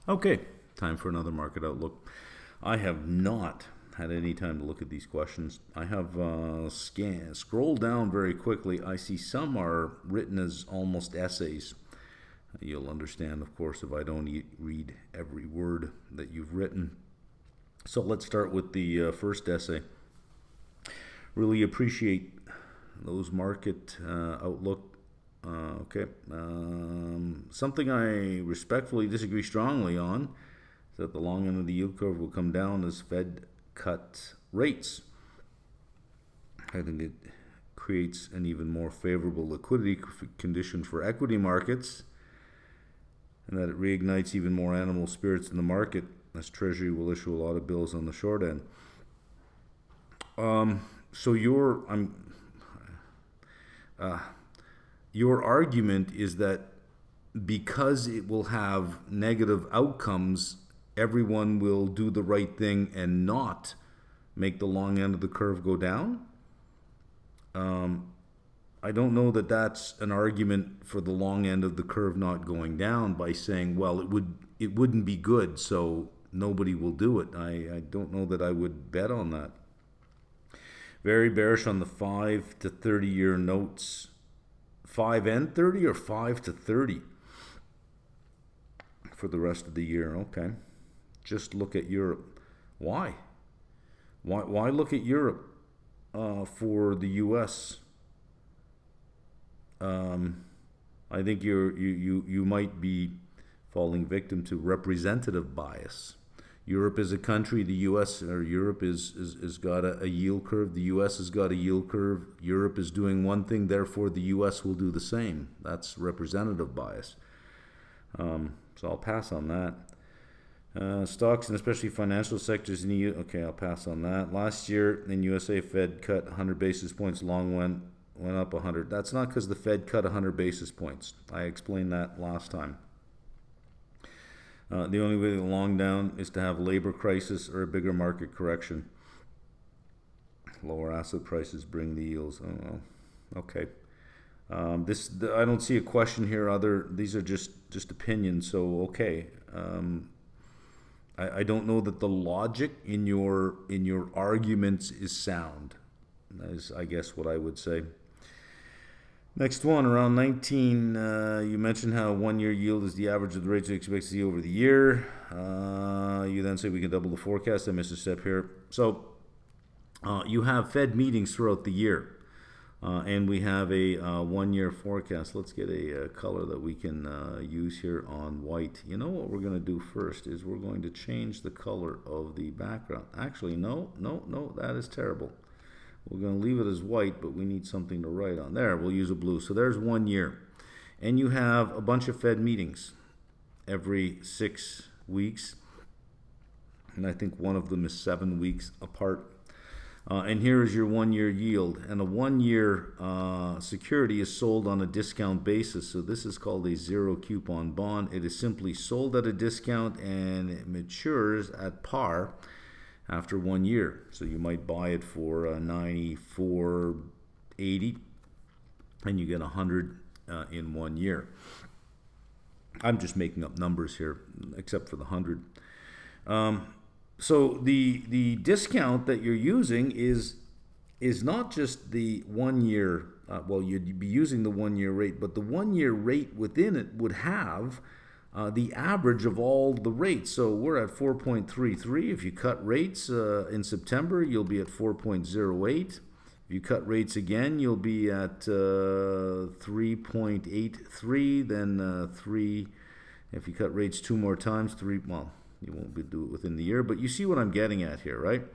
Okay, time for another market outlook. I have not had any time to look at these questions. I have scrolled down very quickly. I see some are written as almost essays. You'll understand, of course, if I don't read every word that you've written. So let's start with the first essay. Really appreciate those market outlook. Okay. Something I respectfully disagree strongly on is that the long end of the yield curve will come down as Fed cuts rates. I think it creates an even more favorable liquidity condition for equity markets, and that it reignites even more animal spirits in the market as Treasury will issue a lot of bills on the short end. So your argument is that because it will have negative outcomes, everyone will do the right thing and not make the long end of the curve go down? I don't know that that's an argument for the long end of the curve not going down by saying, well, it wouldn't be good, so nobody will do it. I don't know that I would bet on that. Very bearish on the 5 to 30 year notes. 5 and 30 or 5 to 30 for the rest of the year. Okay. Just look at Europe. Why? Why look at Europe for the US? I think you might be falling victim to representative bias. Europe is a country. The U.S. or Europe is got a yield curve. The U.S. has got a yield curve. Europe is doing one thing, therefore the U.S. will do the same. That's representative bias. So I'll pass on that. Stocks and especially financial sectors in the EU. Okay, I'll pass on that. Last year in USA, Fed cut 100 basis points. Long went up 100. That's not because the Fed cut 100 basis points. I explained that last time. The only way to long down is to have labor crisis or a bigger market correction. Lower asset prices bring the yields. Oh, well. Okay. I don't see a question here. These are just opinions. So okay. I don't know that the logic in your arguments is sound. That is, I guess, what I would say. Next one, around 19, you mentioned how 1 year yield is the average of the rates we expect to see over the year. You then say we can double the forecast. I missed a step here. So you have Fed meetings throughout the year, and we have a 1 year forecast. Let's get a color that we can use here on white. You know what we're going to do first is we're going to change the color of the background. Actually, no, that is terrible. We're going to leave it as white, but we need something to write on. There, we'll use a blue. So there's 1 year. And you have a bunch of Fed meetings every 6 weeks. And I think one of them is 7 weeks apart. And here is your 1 year yield. And a 1 year security is sold on a discount basis. So this is called a zero coupon bond. It is simply sold at a discount and it matures at par after 1 year. So you might buy it for $94.80 and you get 100 in 1 year. I'm just making up numbers here, except for the 100. So the discount that you're using is not just the 1 year. Well, you'd be using the 1 year rate, but the 1 year rate within it would have the average of all the rates. So we're at 4.33. If you cut rates in September, you'll be at 4.08. If you cut rates again, you'll be at 3.83. Then 3. If you cut rates 2 more times, 3. Well, you won't do it within the year, but you see what I'm getting at here, right?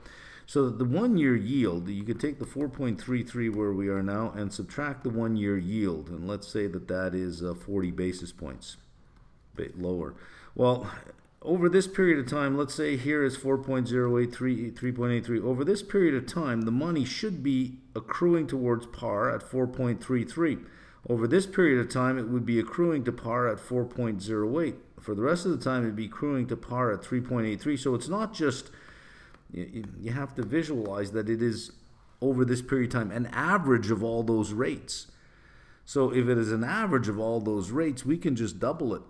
So the 1 year yield, you could take the 4.33 where we are now and subtract the 1 year yield, and let's say that is 40 basis points. Bit lower. Well, over this period of time, let's say here is 4.08, 3.83. Over this period of time, the money should be accruing towards par at 4.33. Over this period of time, it would be accruing to par at 4.08. For the rest of the time, it'd be accruing to par at 3.83. So it's not just, you have to visualize that it is over this period of time an average of all those rates. So if it is an average of all those rates, we can just double it.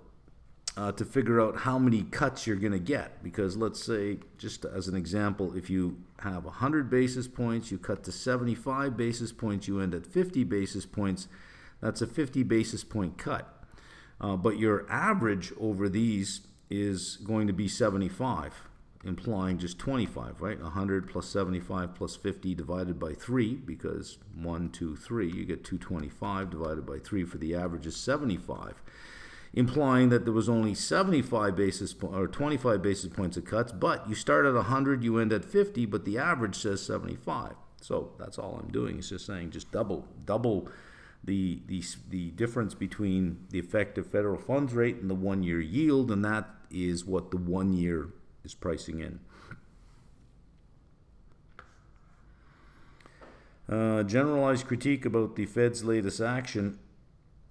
to figure out how many cuts you're going to get. Because let's say, just as an example, if you have 100 basis points, you cut to 75 basis points, you end at 50 basis points, that's a 50 basis point cut. But your average over these is going to be 75, implying just 25, right? 100 plus 75 plus 50 divided by 3, because 1, 2, 3, you get 225 divided by 3 for the average is 75. Implying that there was only 75 basis points or 25 basis points of cuts, but you start at 100, you end at 50, but the average says 75. So that's all I'm doing. It's just saying just double the difference between the effective federal funds rate and the 1-year yield, and that is what the 1 year is pricing in. Generalized critique about the Fed's latest action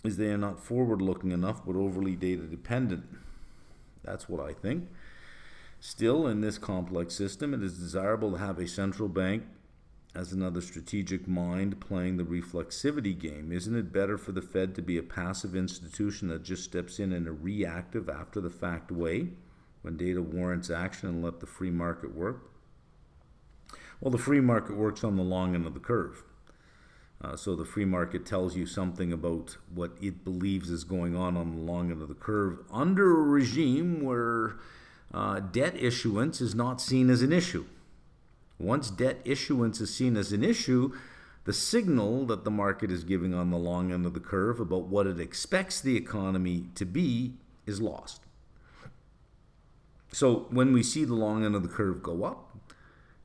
is they are not forward-looking enough, but overly data-dependent. That's what I think. Still, in this complex system, it is desirable to have a central bank as another strategic mind playing the reflexivity game. Isn't it better for the Fed to be a passive institution that just steps in a reactive, after-the-fact way when data warrants action and let the free market work? Well, the free market works on the long end of the curve. So the free market tells you something about what it believes is going on the long end of the curve under a regime where debt issuance is not seen as an issue. Once debt issuance is seen as an issue, the signal that the market is giving on the long end of the curve about what it expects the economy to be is lost. So when we see the long end of the curve go up,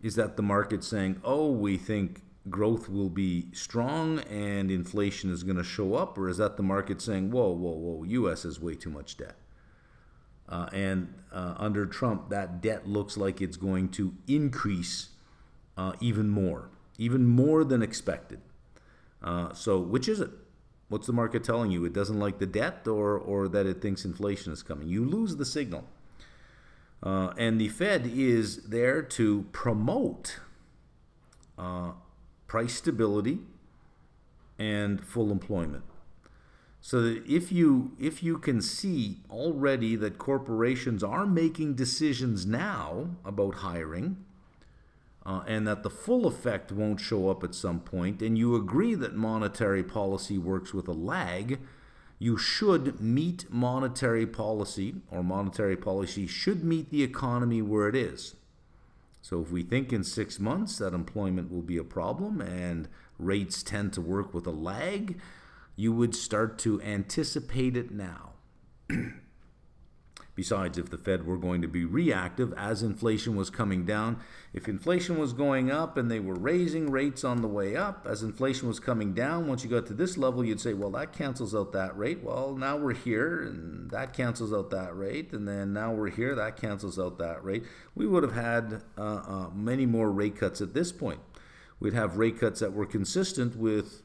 is that the market saying, oh, we think growth will be strong and inflation is going to show up? Or is that the market saying, whoa, U.S. has way too much debt? And under Trump, that debt looks like it's going to increase even more than expected. So which is it? What's the market telling you? It doesn't like the debt, or that it thinks inflation is coming? You lose the signal. And the Fed is there to promote price stability and full employment. So that if you can see already that corporations are making decisions now about hiring, and that the full effect won't show up at some point, and you agree that monetary policy works with a lag, you should meet monetary policy, or monetary policy should meet the economy where it is. So if we think in 6 months that employment will be a problem and rates tend to work with a lag, you would start to anticipate it now. Besides, if the Fed were going to be reactive as inflation was coming down, if inflation was going up and they were raising rates on the way up, as inflation was coming down, once you got to this level, you'd say, well, that cancels out that rate. Well, now we're here, and that cancels out that rate. And then now we're here, that cancels out that rate. We would have had many more rate cuts at this point. We'd have rate cuts that were consistent with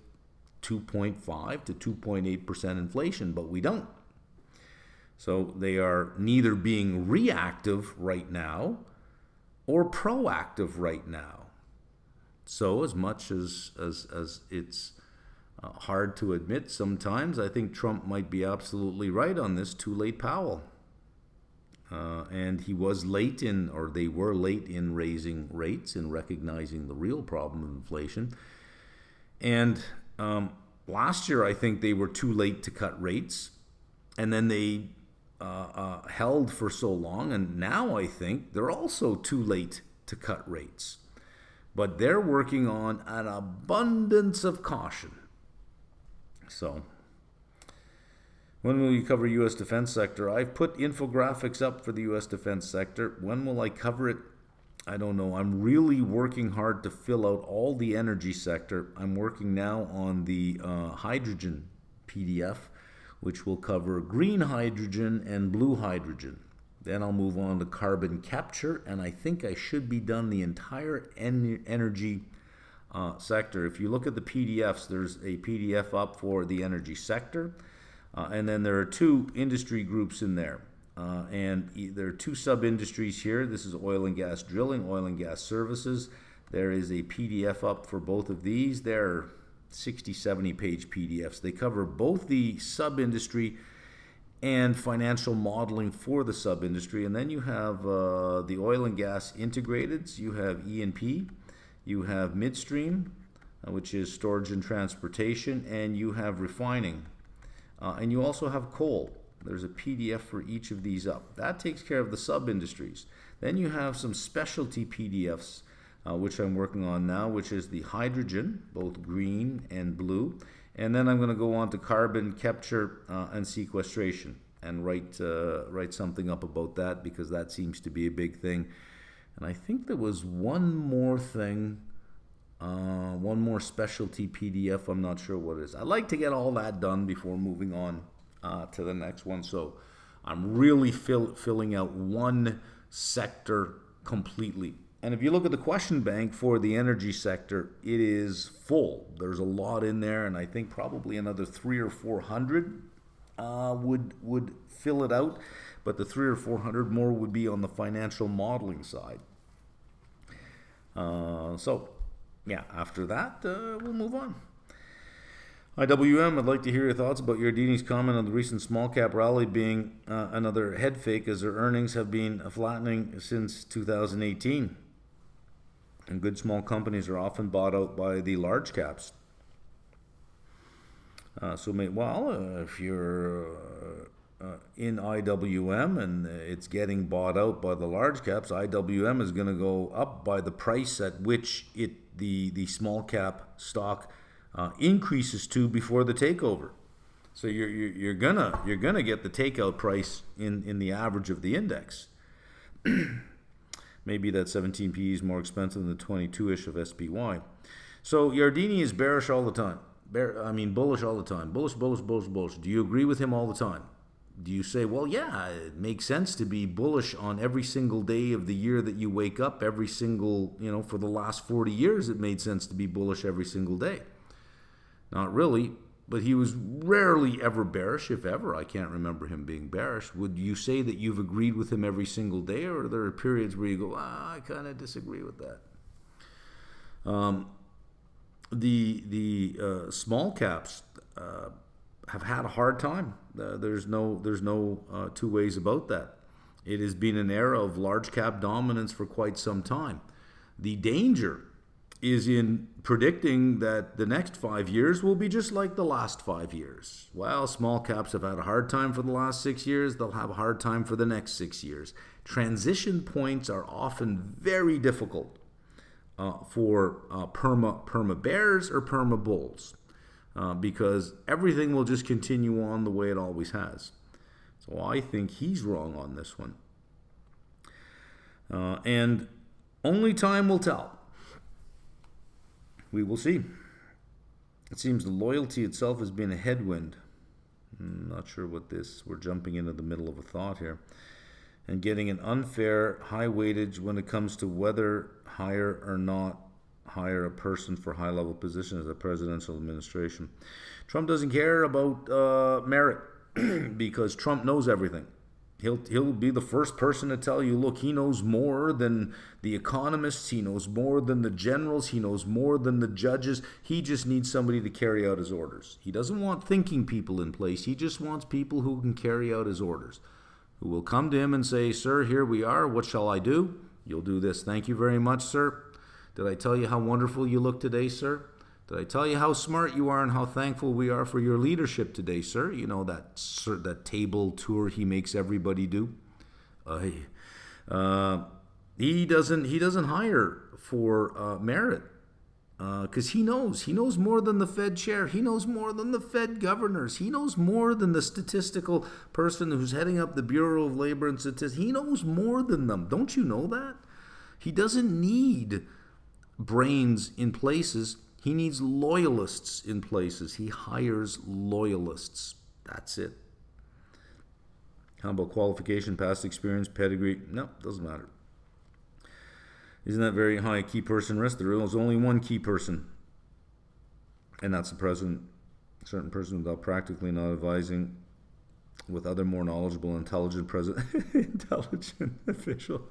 2.5 to 2.8% inflation, but we don't. So they are neither being reactive right now or proactive right now. So as much as it's hard to admit sometimes, I think Trump might be absolutely right on this. Too late, Powell. And he was late in, or they were late in raising rates and recognizing the real problem of inflation. And last year, I think they were too late to cut rates. And then they held for so long, and now I think they're also too late to cut rates. But they're working on an abundance of caution. So, when will you cover U.S. defense sector? I've put infographics up for the U.S. defense sector. When will I cover it? I don't know. I'm really working hard to fill out all the energy sector. I'm working now on the hydrogen PDF, which will cover green hydrogen and blue hydrogen. Then I'll move on to carbon capture, and I think I should be done the entire energy sector. If you look at the PDFs, there's a PDF up for the energy sector, and then there are 2 industry groups in there. And there are 2 sub-industries here. This is oil and gas drilling, oil and gas services. There is a PDF up for both of these. They're 60, 70 page PDFs. They cover both the sub-industry and financial modeling for the sub-industry. And then you have the oil and gas integrateds, you have E&P, you have midstream, which is storage and transportation, and you have refining. And you also have coal. There's a PDF for each of these up. That takes care of the sub-industries. Then you have some specialty PDFs, which I'm working on now, which is the hydrogen, both green and blue. And then I'm going to go on to carbon capture and sequestration and write something up about that, because that seems to be a big thing. And I think there was one more thing, one more specialty PDF. I'm not sure what it is. I'd like to get all that done before moving on to the next one. So I'm really filling out one sector completely. And if you look at the question bank for the energy sector, it is full. There's a lot in there, and I think probably another 300 or 400 would fill it out. But the 300 or 400 more would be on the financial modeling side. So, yeah, after that, we'll move on. IWM, I'd like to hear your thoughts about Yardeni's comment on the recent small cap rally being another head fake, as their earnings have been flattening since 2018. And good small companies are often bought out by the large caps. If you're in IWM and it's getting bought out by the large caps, IWM is going to go up by the price at which the small cap stock increases to before the takeover. So you're gonna get the takeout price in the average of the index. Maybe that 17 PE is more expensive than the 22-ish of SPY. So Yardeni is bearish all the time. Bullish all the time. Bullish. Do you agree with him all the time? Do you say, well, yeah, it makes sense to be bullish on every single day of the year that you wake up, every single, for the last 40 years it made sense to be bullish every single day? Not really, but he was rarely ever bearish, if ever. I can't remember him being bearish. Would you say that you've agreed with him every single day, or are there periods where you go, I kind of disagree with that? The small caps have had a hard time. There's no two ways about that. It has been an era of large cap dominance for quite some time. The danger is in predicting that the next 5 years will be just like the last 5 years. Well, small caps have had a hard time for the last 6 years. They'll have a hard time for the next 6 years. Transition points are often very difficult for perma bears or perma bulls, because everything will just continue on the way it always has. So I think he's wrong on this one. And only time will tell. We will see. It seems the loyalty itself has been a headwind. I'm not sure what this, we're jumping into the middle of a thought here. And getting an unfair high weightage when it comes to whether hire or not hire a person for high-level position as a presidential administration. Trump doesn't care about merit because Trump knows everything. He'll be the first person to tell you, look, he knows more than the economists, he knows more than the generals, he knows more than the judges. He just needs somebody to carry out his orders. He doesn't want thinking people in place. He just wants people who can carry out his orders, who will come to him and say, sir, here we are. What shall I do? You'll do this. Thank you very much, sir. Did I tell you how wonderful you look today, sir? Did I tell you how smart you are and how thankful we are for your leadership today, sir? You know that table tour he makes everybody do. He doesn't hire for merit because he knows more than the Fed chair. He knows more than the Fed governors. He knows more than the statistical person who's heading up the Bureau of Labor and Statistics. He knows more than them. Don't you know that? He doesn't need brains in places. He needs loyalists in places. He hires loyalists. That's it. How about qualification, past experience, pedigree? No, doesn't matter. Isn't that very high key person risk? There is only one key person, and that's the president. A certain person without practically not advising with other more knowledgeable, intelligent intelligent official.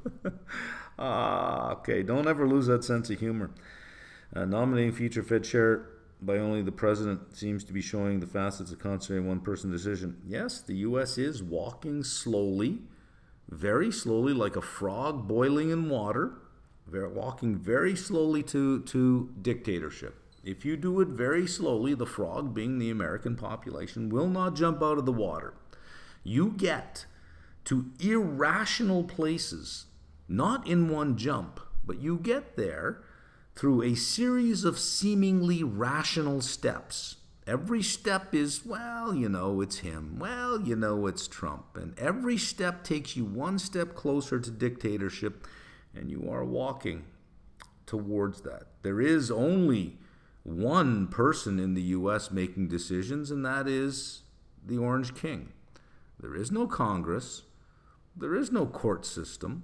Okay, don't ever lose that sense of humor. Nominating future Fed chair by only the president seems to be showing the facets of concentrating one-person decision. Yes, the U.S. is walking slowly, very slowly, like a frog boiling in water, walking very slowly to dictatorship. If you do it very slowly, the frog, being the American population, will not jump out of the water. You get to irrational places, not in one jump, but you get there through a series of seemingly rational steps. Every step is, well, it's him. Well, it's Trump. And every step takes you one step closer to dictatorship, and you are walking towards that. There is only one person in the U.S. making decisions, and that is the Orange King. There is no Congress. There is no court system.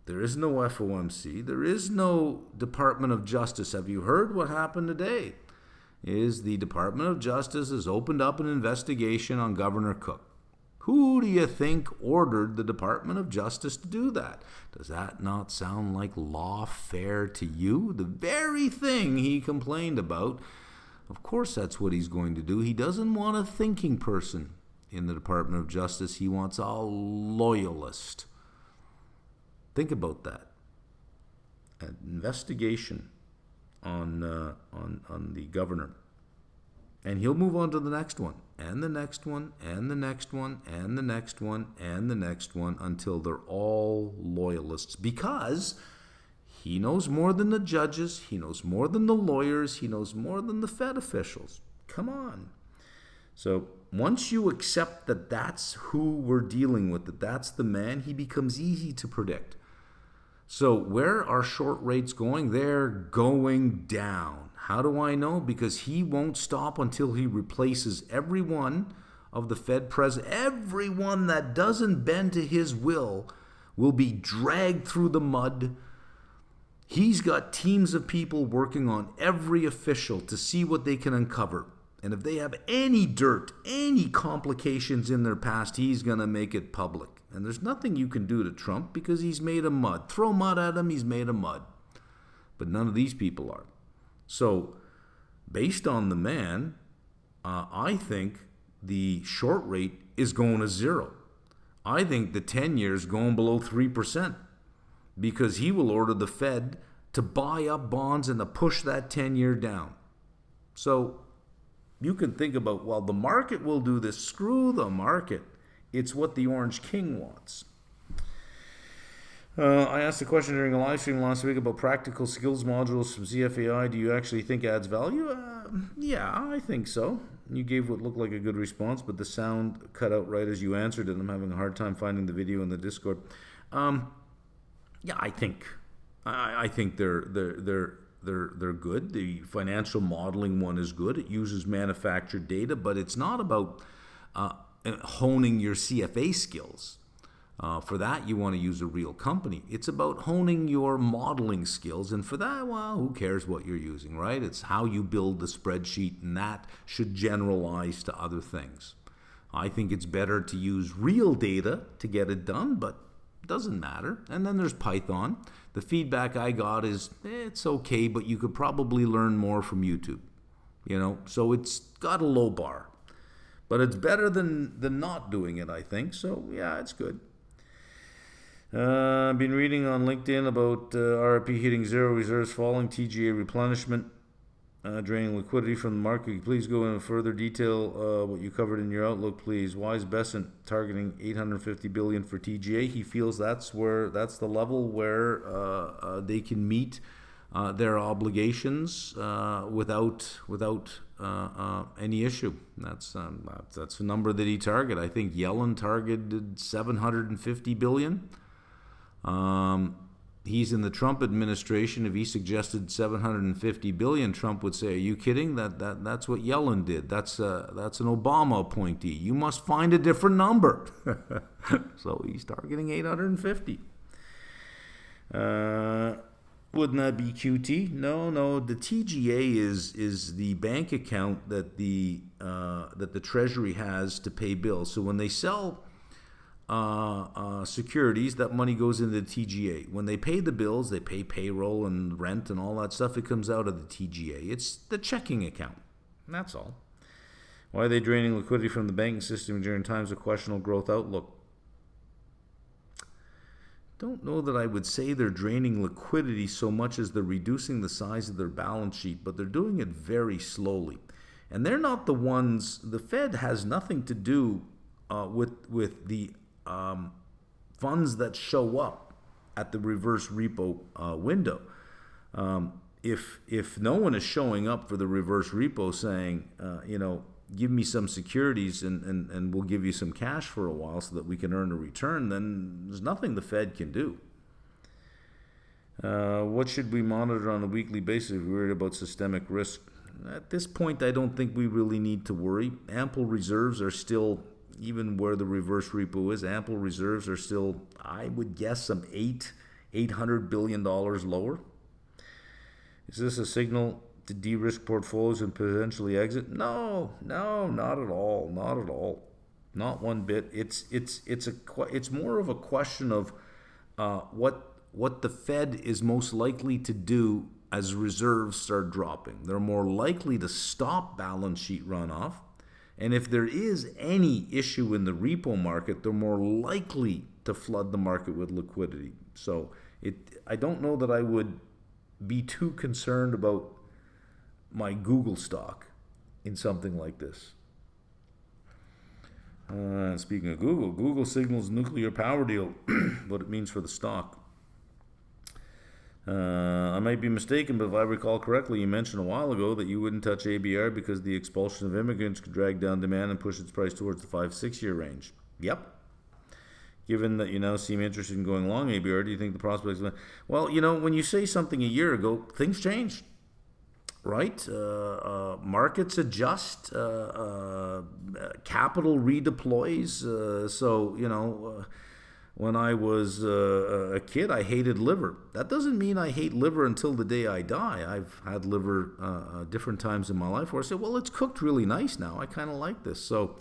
There is no FOMC. There is no Department of Justice. Have you heard what happened today? Is the Department of Justice has opened up an investigation on Governor Cook. Who do you think ordered the Department of Justice to do that? Does that not sound like lawfare to you? The very thing he complained about. Of course that's what he's going to do. He doesn't want a thinking person in the Department of Justice. He wants a loyalist. Think about that. An investigation on the governor. And he'll move on to the next one, and the next one, and the next one, and the next one, and the next one, until they're all loyalists. Because he knows more than the judges, he knows more than the lawyers, he knows more than the Fed officials. Come on. So once you accept that that's who we're dealing with, that that's the man, he becomes easy to predict. So where are short rates going? They're going down. How do I know? Because he won't stop until he replaces every one of the Fed president. Everyone that doesn't bend to his will be dragged through the mud. He's got teams of people working on every official to see what they can uncover. And if they have any dirt, any complications in their past, he's going to make it public. And there's nothing you can do to Trump because he's made of mud. Throw mud at him, he's made of mud. But none of these people are. So, based on the man, I think the short rate is going to zero. I think the 10-year is going below 3% because he will order the Fed to buy up bonds and to push that 10-year down. So, you can think about, well, the market will do this. Screw the market. It's what the Orange King wants. I asked a question during a live stream last week about practical skills modules from CFAI. Do you actually think adds value? Yeah, I think so. You gave what looked like a good response, but the sound cut out right as you answered it. I'm having a hard time finding the video in the Discord. Yeah, I think they're good. The financial modeling one is good. It uses manufactured data, but it's not about honing your CFA skills. For that, you want to use a real company. It's about honing your modeling skills. And for that, well, who cares what you're using, right? It's how you build the spreadsheet, and that should generalize to other things. I think it's better to use real data to get it done, but it doesn't matter. And then there's Python. The feedback I got is, it's okay, but you could probably learn more from YouTube. So it's got a low bar. But it's better than not doing it, I think. So, yeah, it's good. I've been reading on LinkedIn about RRP hitting zero, reserves falling, TGA replenishment, draining liquidity from the market. Please go into further detail what you covered in your outlook, please. Why is Besant targeting $850 billion for TGA? He feels that's the level where they can meet their obligations without any issue. That's the number that he targeted. I think Yellen targeted $750 billion. He's in the Trump administration. If he suggested $750 billion, Trump would say, "Are you kidding? That's what Yellen did. That's an Obama appointee. You must find a different number." So he's targeting 850. Wouldn't that be QT? No. The TGA is the bank account that the Treasury has to pay bills. So when they sell securities, that money goes into the TGA. When they pay the bills, they pay payroll and rent and all that stuff. It comes out of the TGA. It's the checking account. That's all. Why are they draining liquidity from the banking system during times of questionable growth outlook? Don't know that I would say they're draining liquidity so much as they're reducing the size of their balance sheet, but they're doing it very slowly. And they're not the ones, the Fed has nothing to do with the funds that show up at the reverse repo window. If no one is showing up for the reverse repo saying, give me some securities and we'll give you some cash for a while so that we can earn a return, then there's nothing the Fed can do. What should we monitor on a weekly basis if we're worried about systemic risk? At this point, I don't think we really need to worry. Ample reserves are still, even where the reverse repo is, ample reserves are still, I would guess, some $800 billion lower. Is this a signal to de-risk portfolios and potentially exit? No, not at all, not at all, not one bit. It's more of a question of what the Fed is most likely to do as reserves start dropping. They're more likely to stop balance sheet runoff, and if there is any issue in the repo market, they're more likely to flood the market with liquidity. So I don't know that I would be too concerned about my Google stock in something like this. Speaking of Google signals nuclear power deal, what it means for the stock. I might be mistaken, but if I recall correctly, you mentioned a while ago that you wouldn't touch ABR because the expulsion of immigrants could drag down demand and push its price towards the 5-6 year range. Yep. Given that you now seem interested in going long ABR, do you think the prospects... Well, when you say something a year ago, things change, right? Markets adjust, capital redeploys. When I was a kid, I hated liver. That doesn't mean I hate liver until the day I die. I've had liver different times in my life where I say, well, it's cooked really nice now. I kind of like this. So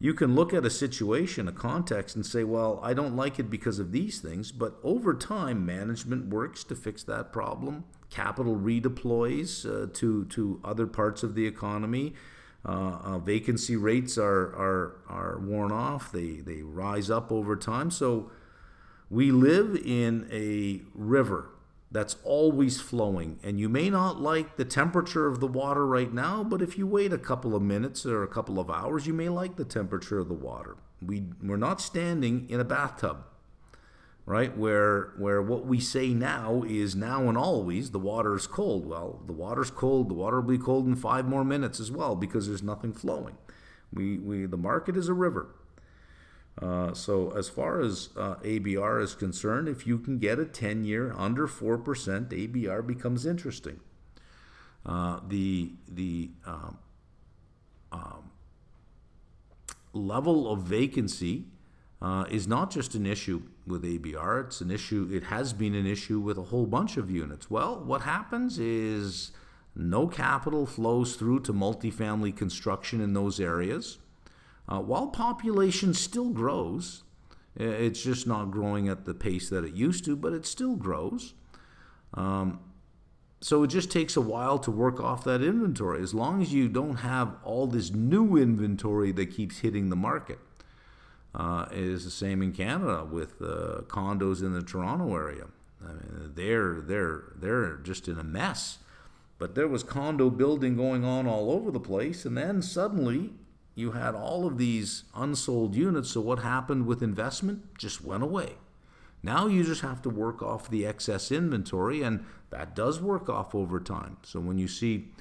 you can look at a situation, a context, and say, well, I don't like it because of these things. But over time, management works to fix that problem. Capital redeploys to other parts of the economy. Vacancy rates are worn off. They rise up over time. So we live in a river that's always flowing, and you may not like the temperature of the water right now, but if you wait a couple of minutes or a couple of hours, you may like the temperature of the water. We're not standing in a bathtub, right? Where what we say now is now and always the water is cold. Well, the water's cold. The water will be cold in 5 more minutes as well because there's nothing flowing. The market is a river. So as far as ABR is concerned, if you can get a 10-year under 4%, ABR becomes interesting. The level of vacancy is not just an issue with ABR. It's an issue. It has been an issue with a whole bunch of units. Well, what happens is no capital flows through to multifamily construction in those areas. While population still grows, it's just not growing at the pace that it used to, but it still grows. So it just takes a while to work off that inventory, as long as you don't have all this new inventory that keeps hitting the market. It is the same in Canada with condos in the Toronto area. I mean, they're just in a mess. But there was condo building going on all over the place, and then suddenly you had all of these unsold units. So what happened with investment? Just went away. Now you just have to work off the excess inventory, and that does work off over time. So when you see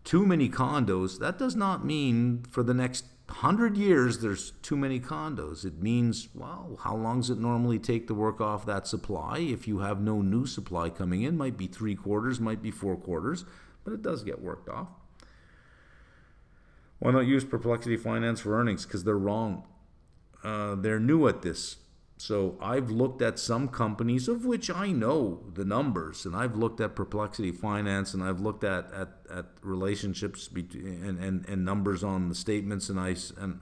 too many condos, that does not mean for the next 100 years there's too many condos. It means, well, how long does it normally take to work off that supply? If you have no new supply coming in, might be 3 quarters, might be 4 quarters, but it does get worked off. Why not use Perplexity Finance for earnings? Because they're wrong. They're new at this. So I've looked at some companies of which I know the numbers, and I've looked at Perplexity Finance, and I've looked at relationships between and numbers on the statements, and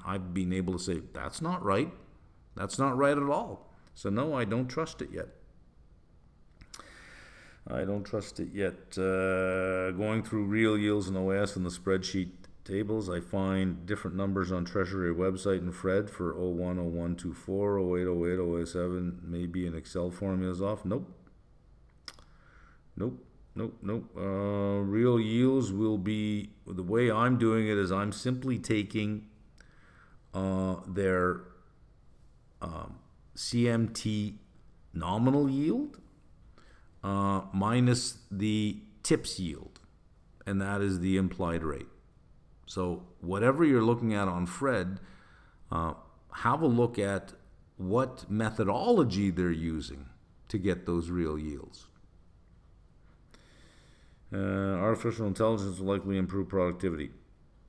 I've been able to say that's not right. That's not right at all. So no, I don't trust it yet. I don't trust it yet. Going through real yields and OAS in the spreadsheet tables. I find different numbers on Treasury website and Fred for 01, 0124, 08, 08, 07. Maybe an Excel formula is off. Nope. Real yields will be, the way I'm doing it is I'm simply taking their CMT nominal yield minus the TIPS yield, and that is the implied rate. So whatever you're looking at on Fred, have a look at what methodology they're using to get those real yields. Artificial intelligence will likely improve productivity.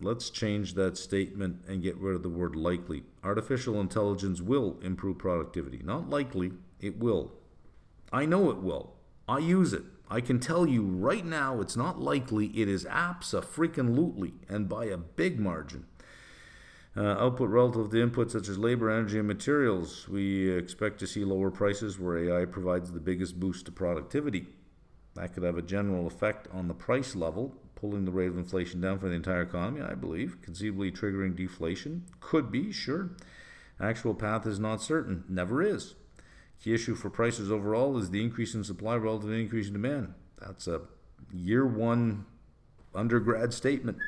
Let's change that statement and get rid of the word likely. Artificial intelligence will improve productivity. Not likely, it will. I know it will. I use it. I can tell you right now it's not likely, it is abso-freaking-lutely, and by a big margin. Output relative to inputs such as labor, energy, and materials. We expect to see lower prices where AI provides the biggest boost to productivity. That could have a general effect on the price level, pulling the rate of inflation down for the entire economy, I believe. Conceivably triggering deflation. Could be, sure. Actual path is not certain. Never is. Key issue for prices overall is the increase in supply relative to the increase in demand. That's a year one undergrad statement.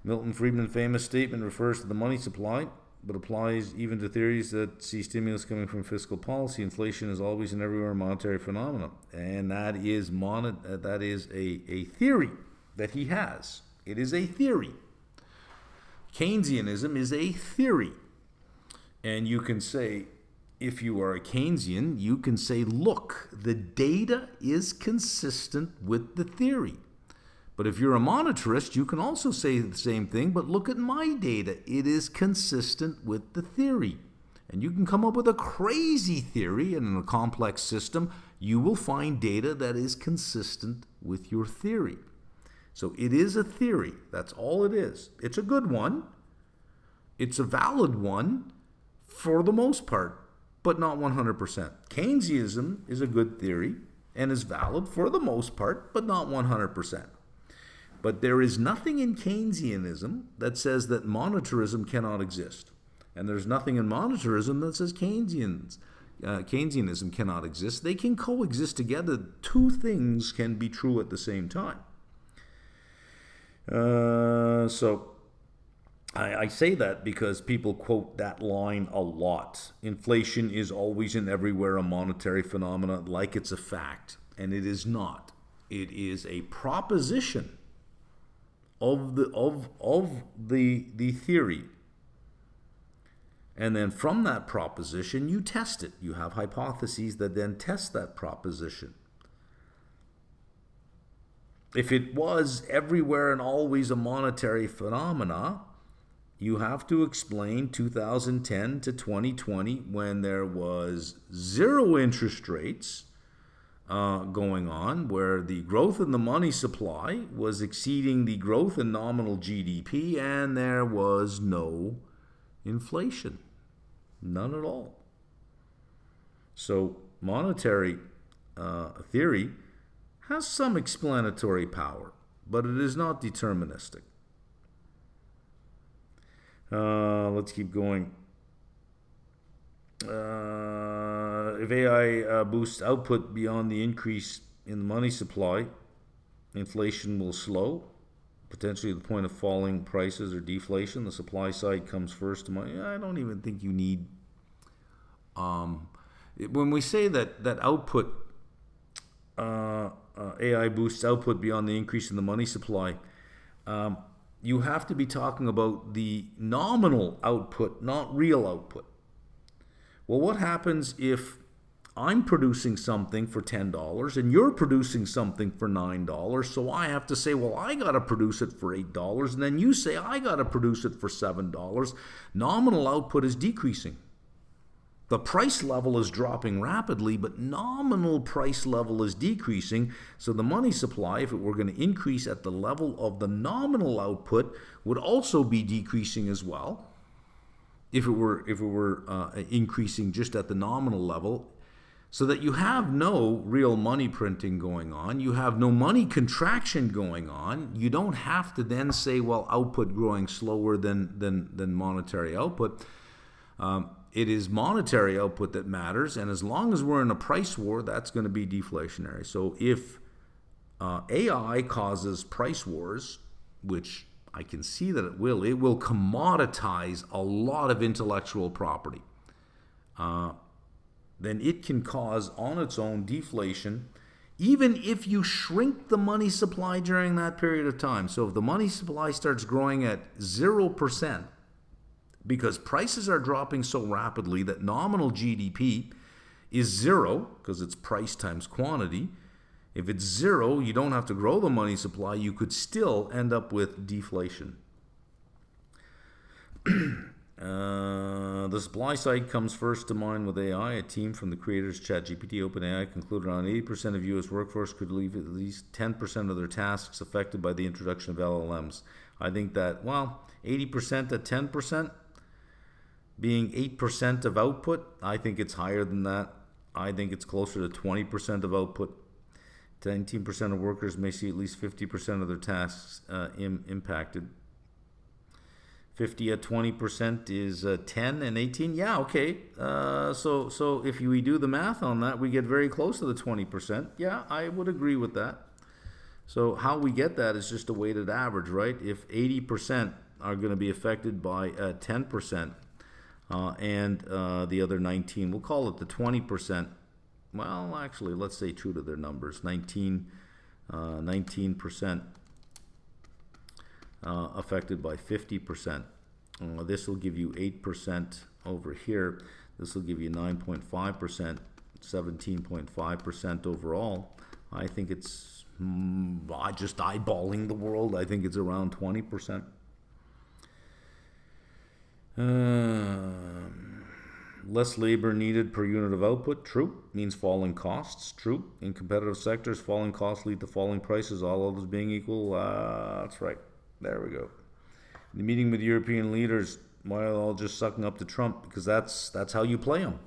Milton Friedman's famous statement refers to the money supply, but applies even to theories that see stimulus coming from fiscal policy. Inflation is always and everywhere a monetary phenomenon, and that is a theory that he has. It is a theory. Keynesianism is a theory, and you can say, if you are a Keynesian, you can say, look, the data is consistent with the theory. But if you're a monetarist, you can also say the same thing, but look at my data. It is consistent with the theory. And you can come up with a crazy theory, and in a complex system, you will find data that is consistent with your theory. So it is a theory. That's all it is. It's a good one. It's a valid one for the most part, but not 100%. Keynesianism is a good theory and is valid for the most part, but not 100%. But there is nothing in Keynesianism that says that monetarism cannot exist. And there's nothing in monetarism that says Keynesianism cannot exist. They can coexist together. Two things can be true at the same time. So I say that because people quote that line a lot. Inflation is always and everywhere a monetary phenomenon, like it's a fact. And it is not. It is a proposition of the theory, and then from that proposition you test it. You have hypotheses that then test that proposition. If it was everywhere and always a monetary phenomena, you have to explain 2010 to 2020 when there was zero interest rates going on, where the growth in the money supply was exceeding the growth in nominal GDP, and there was no inflation. None at all. So monetary theory has some explanatory power, but it is not deterministic. Let's keep going. If AI boosts output beyond the increase in the money supply, inflation will slow, potentially to the point of falling prices or deflation. The supply side comes first to money. I don't even think you need... when we say that output, AI boosts output beyond the increase in the money supply, you have to be talking about the nominal output, not real output. Well, what happens if I'm producing something for $10 and you're producing something for $9? So I have to say, well, I got to produce it for $8, and then you say, I got to produce it for $7. Nominal output is decreasing. The price level is dropping rapidly, but nominal price level is decreasing. So the money supply, if it were going to increase at the level of the nominal output, would also be decreasing as well. If it were increasing just at the nominal level. so that you have no real money printing going on. You have no money contraction going on. You don't have to then say, well, output growing slower than monetary output. It is monetary output that matters, and as long as we're in a price war, that's going to be deflationary. So if AI causes price wars, which I can see that it will commoditize a lot of intellectual property. Then it can cause on its own deflation, even if you shrink the money supply during that period of time. So if the money supply starts growing at 0%, because prices are dropping so rapidly that nominal GDP is zero, because it's price times quantity. If it's zero, you don't have to grow the money supply. You could still end up with deflation. The supply side comes first to mind with AI. A team from the creators ChatGPT, OpenAI, concluded around 80% of U.S. workforce could leave at least 10% of their tasks affected by the introduction of LLMs. I think that, 80% at 10%, being 8% of output, I think it's higher than that. I think it's closer to 20% of output. 19% of workers may see at least 50% of their tasks impacted. 50 at 20% is 10 and 18. Yeah, okay. So if we do the math on that, we get very close to the 20%. Yeah, I would agree with that. So how we get that is just a weighted average, right? If 80% are going to be affected by 10%, and the other 19, we'll call it the 20%. Well, actually, let's say true to their numbers, 19% affected by 50%. This will give you 8% over here. This will give you 9.5%, 17.5% overall. I think it's, just eyeballing the world, I think it's around 20%. Less labor needed per unit of output, true. Means falling costs, true. In competitive sectors, falling costs lead to falling prices, all others being equal. That's right. There we go. In the meeting with European leaders, why are they all just sucking up to Trump? Because that's how you play him.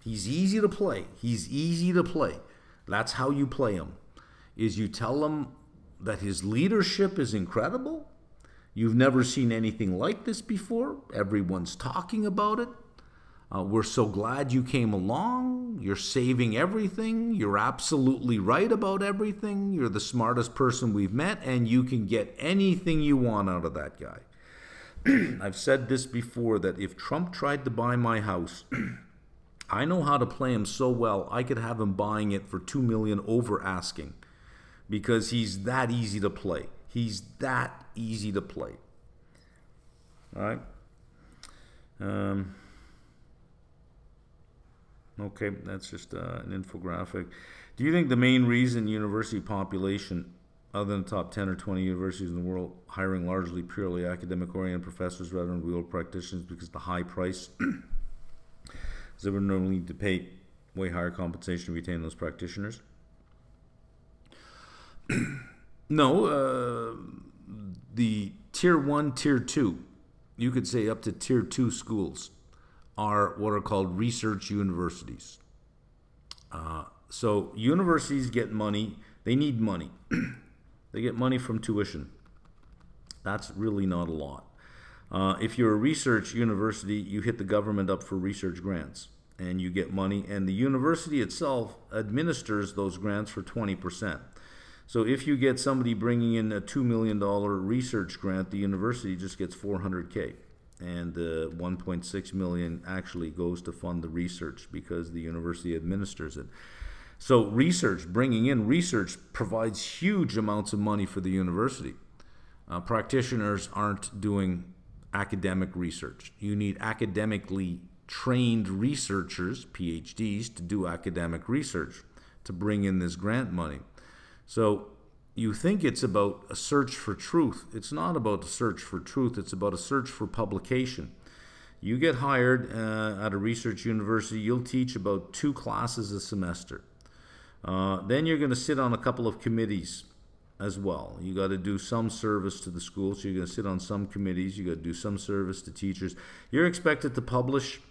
He's easy to play. He's easy to play. That's how you play him. Is you tell him that his leadership is incredible. You've never seen anything like this before. Everyone's talking about it. We're so glad you came along. You're saving everything. You're absolutely right about everything. You're the smartest person we've met, and you can get anything you want out of that guy. I've said this before, that if Trump tried to buy my house, I know how to play him so well, I could have him buying it for $2 million over asking, because he's that easy to play. He's that easy to play. All right. Okay, that's just an infographic. Do you think the main reason university population, other than the top 10 or 20 universities in the world, hiring largely purely academic-oriented professors rather than real practitioners because of the high price? Does everyone normally need to pay way higher compensation to retain those practitioners? No, the tier 1, tier 2, you could say up to tier 2 schools are what are called research universities. So universities get money. They need money. They get money from tuition. That's really not a lot. If you're a research university, you hit the government up for research grants, and you get money, and the university itself administers those grants for 20%. So if you get somebody bringing in a $2 million research grant, the university just gets $400K. And the 1.6 million actually goes to fund the research because the university administers it. So bringing in research provides huge amounts of money for the university. Practitioners aren't doing academic research. You need academically trained researchers, PhDs, to do academic research to bring in this grant money. So you think it's about a search for truth. It's not about a search for truth. It's about a search for publication. You get hired at a research university, you'll teach about 2 classes a semester. Then you're going to sit on a couple of committees as well. You got to do some service to the school, so you're going to sit on some committees. You got to do some service to teachers. You're expected to publish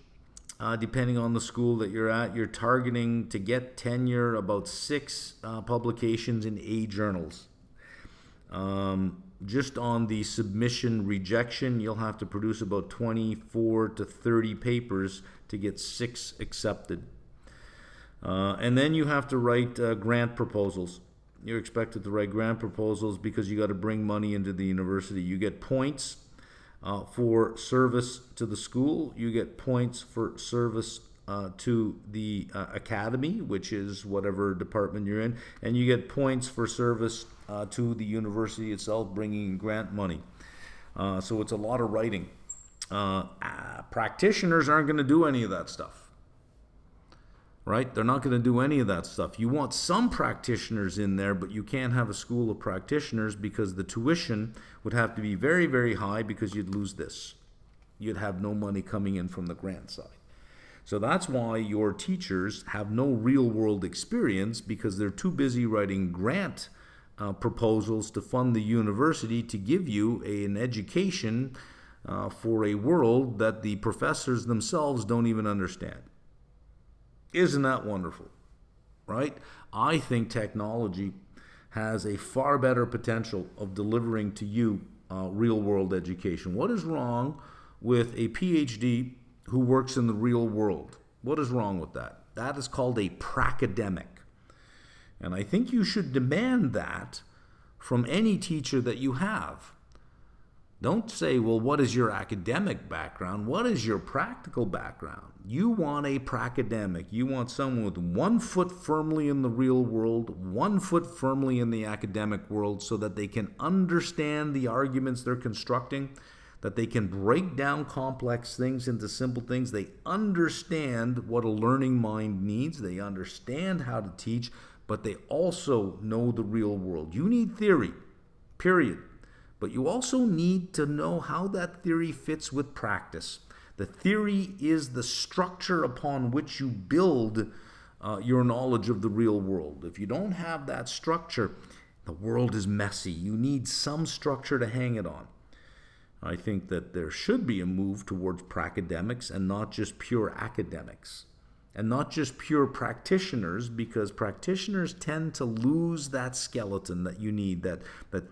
depending on the school that you're at. You're targeting to get tenure about 6 publications in A journals. Just on the submission rejection, you'll have to produce about 24 to 30 papers to get 6 accepted. And then you have to write grant proposals. You're expected to write grant proposals because you got to bring money into the university. You get points for service to the school. You get points for service to the academy, which is whatever department you're in. And you get points for service to the university itself, bringing in grant money. So it's a lot of writing. Practitioners aren't going to do any of that stuff. Right? They're not going to do any of that stuff. You want some practitioners in there, but you can't have a school of practitioners because the tuition would have to be very, very high because you'd lose this. You'd have no money coming in from the grant side. So that's why your teachers have no real-world experience, because they're too busy writing grant proposals to fund the university to give you an education for a world that the professors themselves don't even understand. Isn't that wonderful, right? I think technology has a far better potential of delivering to you real-world education. What is wrong with a PhD who works in the real world? What is wrong with that? That is called a Praademic. And I think you should demand that from any teacher that you have. Don't say, well, what is your academic background? What is your practical background? You want a Praademic. You want someone with 1 foot firmly in the real world, 1 foot firmly in the academic world, so that they can understand the arguments they're constructing, that they can break down complex things into simple things. They understand what a learning mind needs. They understand how to teach, but they also know the real world. You need theory, period. But you also need to know how that theory fits with practice. The theory is the structure upon which you build your knowledge of the real world. If you don't have that structure, the world is messy. You need some structure to hang it on. I think that there should be a move towards pracademics and not just pure academics. And not just pure practitioners, because practitioners tend to lose that skeleton that you need, that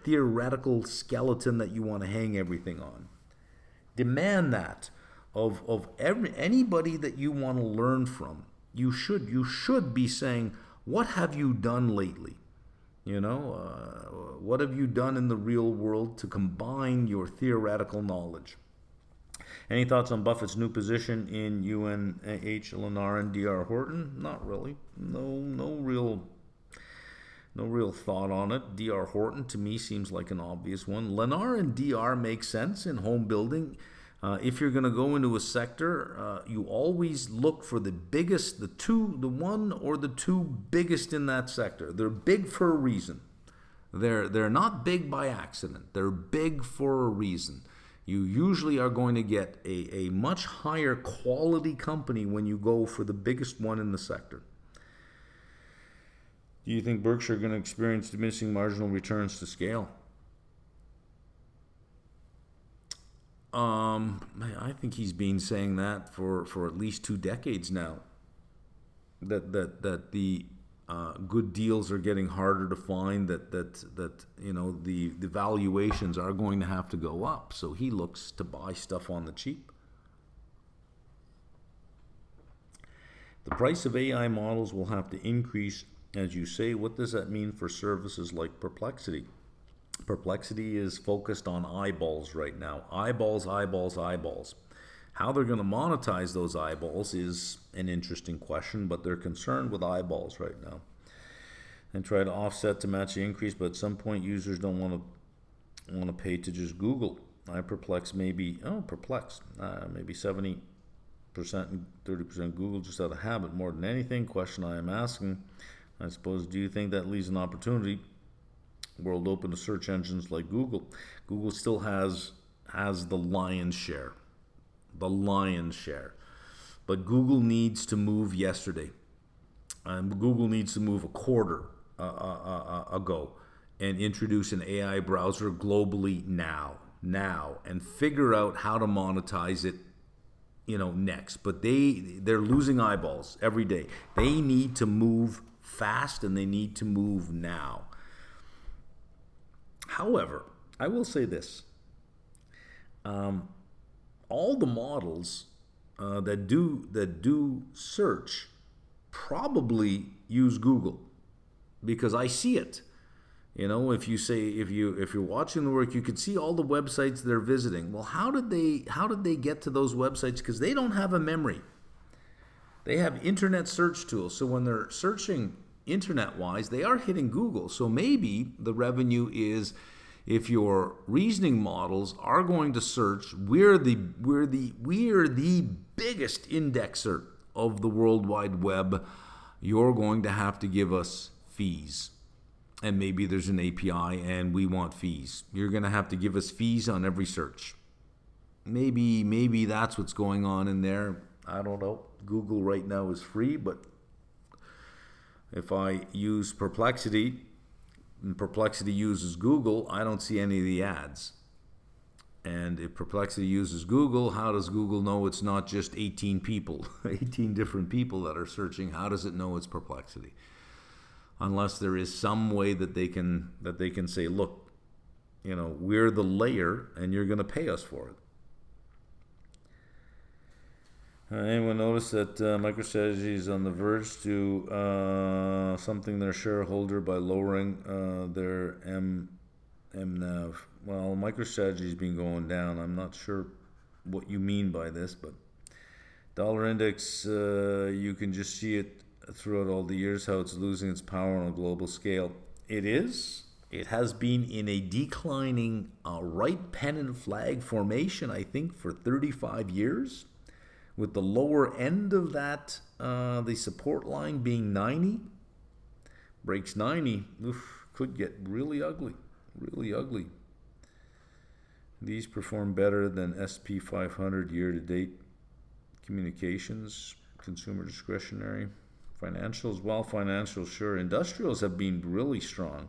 theoretical skeleton that you want to hang everything on. Demand that of anybody that you want to learn from. You should be saying, what have you done lately? What have you done in the real world to combine your theoretical knowledge? Any thoughts on Buffett's new position in UNH, Lennar, and DR Horton? Not really. No real thought on it. DR Horton, to me, seems like an obvious one. Lennar and DR make sense in home building. If you're going to go into a sector, you always look for the biggest, the one or the two biggest in that sector. They're big for a reason. They're not big by accident. They're big for a reason. You usually are going to get a much higher quality company when you go for the biggest one in the sector. Do you think Berkshire are going to experience diminishing marginal returns to scale? I think he's been saying that for at least 2 decades now. That the good deals are getting harder to find. That the valuations are going to have to go up. So he looks to buy stuff on the cheap. The price of AI models will have to increase, as you say. What does that mean for services like Perplexity? Perplexity is focused on eyeballs right now. Eyeballs. How they're going to monetize those eyeballs is an interesting question, but they're concerned with eyeballs right now. And try to offset to match the increase, but at some point users don't want to pay to just Google. Perplex maybe 70% and 30% Google just out of habit more than anything. Question I am asking, I suppose, do you think that leaves an opportunity world open to search engines like Google? Google still has the lion's share. But Google needs to move yesterday. Google needs to move a quarter ago and introduce an AI browser globally now and figure out how to monetize it next. But they're losing eyeballs every day. They need to move fast, and they need to move now. However, I will say this. All the models that do search probably use Google, because I see it. If you're watching the work, you can see all the websites they're visiting. Well, how did they get to those websites? Because they don't have a memory. They have internet search tools. So when they're searching internet-wise, they are hitting Google. So maybe the revenue is, if your reasoning models are going to search, we're the biggest indexer of the World Wide Web, you're going to have to give us fees. And maybe there's an API and we want fees. You're going to have to give us fees on every search. Maybe that's what's going on in there. I don't know. Google right now is free, but if I use Perplexity, and Perplexity uses Google, I don't see any of the ads. And if Perplexity uses Google, how does Google know it's not just 18 people, 18 different people that are searching? How does it know it's Perplexity? Unless there is some way that they can say, look, we're the layer and you're going to pay us for it. Anyone notice that MicroStrategy is on the verge to something their shareholder by lowering their MNAV? Well, MicroStrategy's been going down. I'm not sure what you mean by this, but dollar index, you can just see it throughout all the years how it's losing its power on a global scale. It is. It has been in a declining right pennant flag formation, I think, for 35 years. With the lower end of that, the support line being 90. Breaks 90, could get really ugly. Really ugly. These perform better than SP 500 year-to-date. Communications, consumer discretionary. Financials, well, financials, sure. Industrials have been really strong.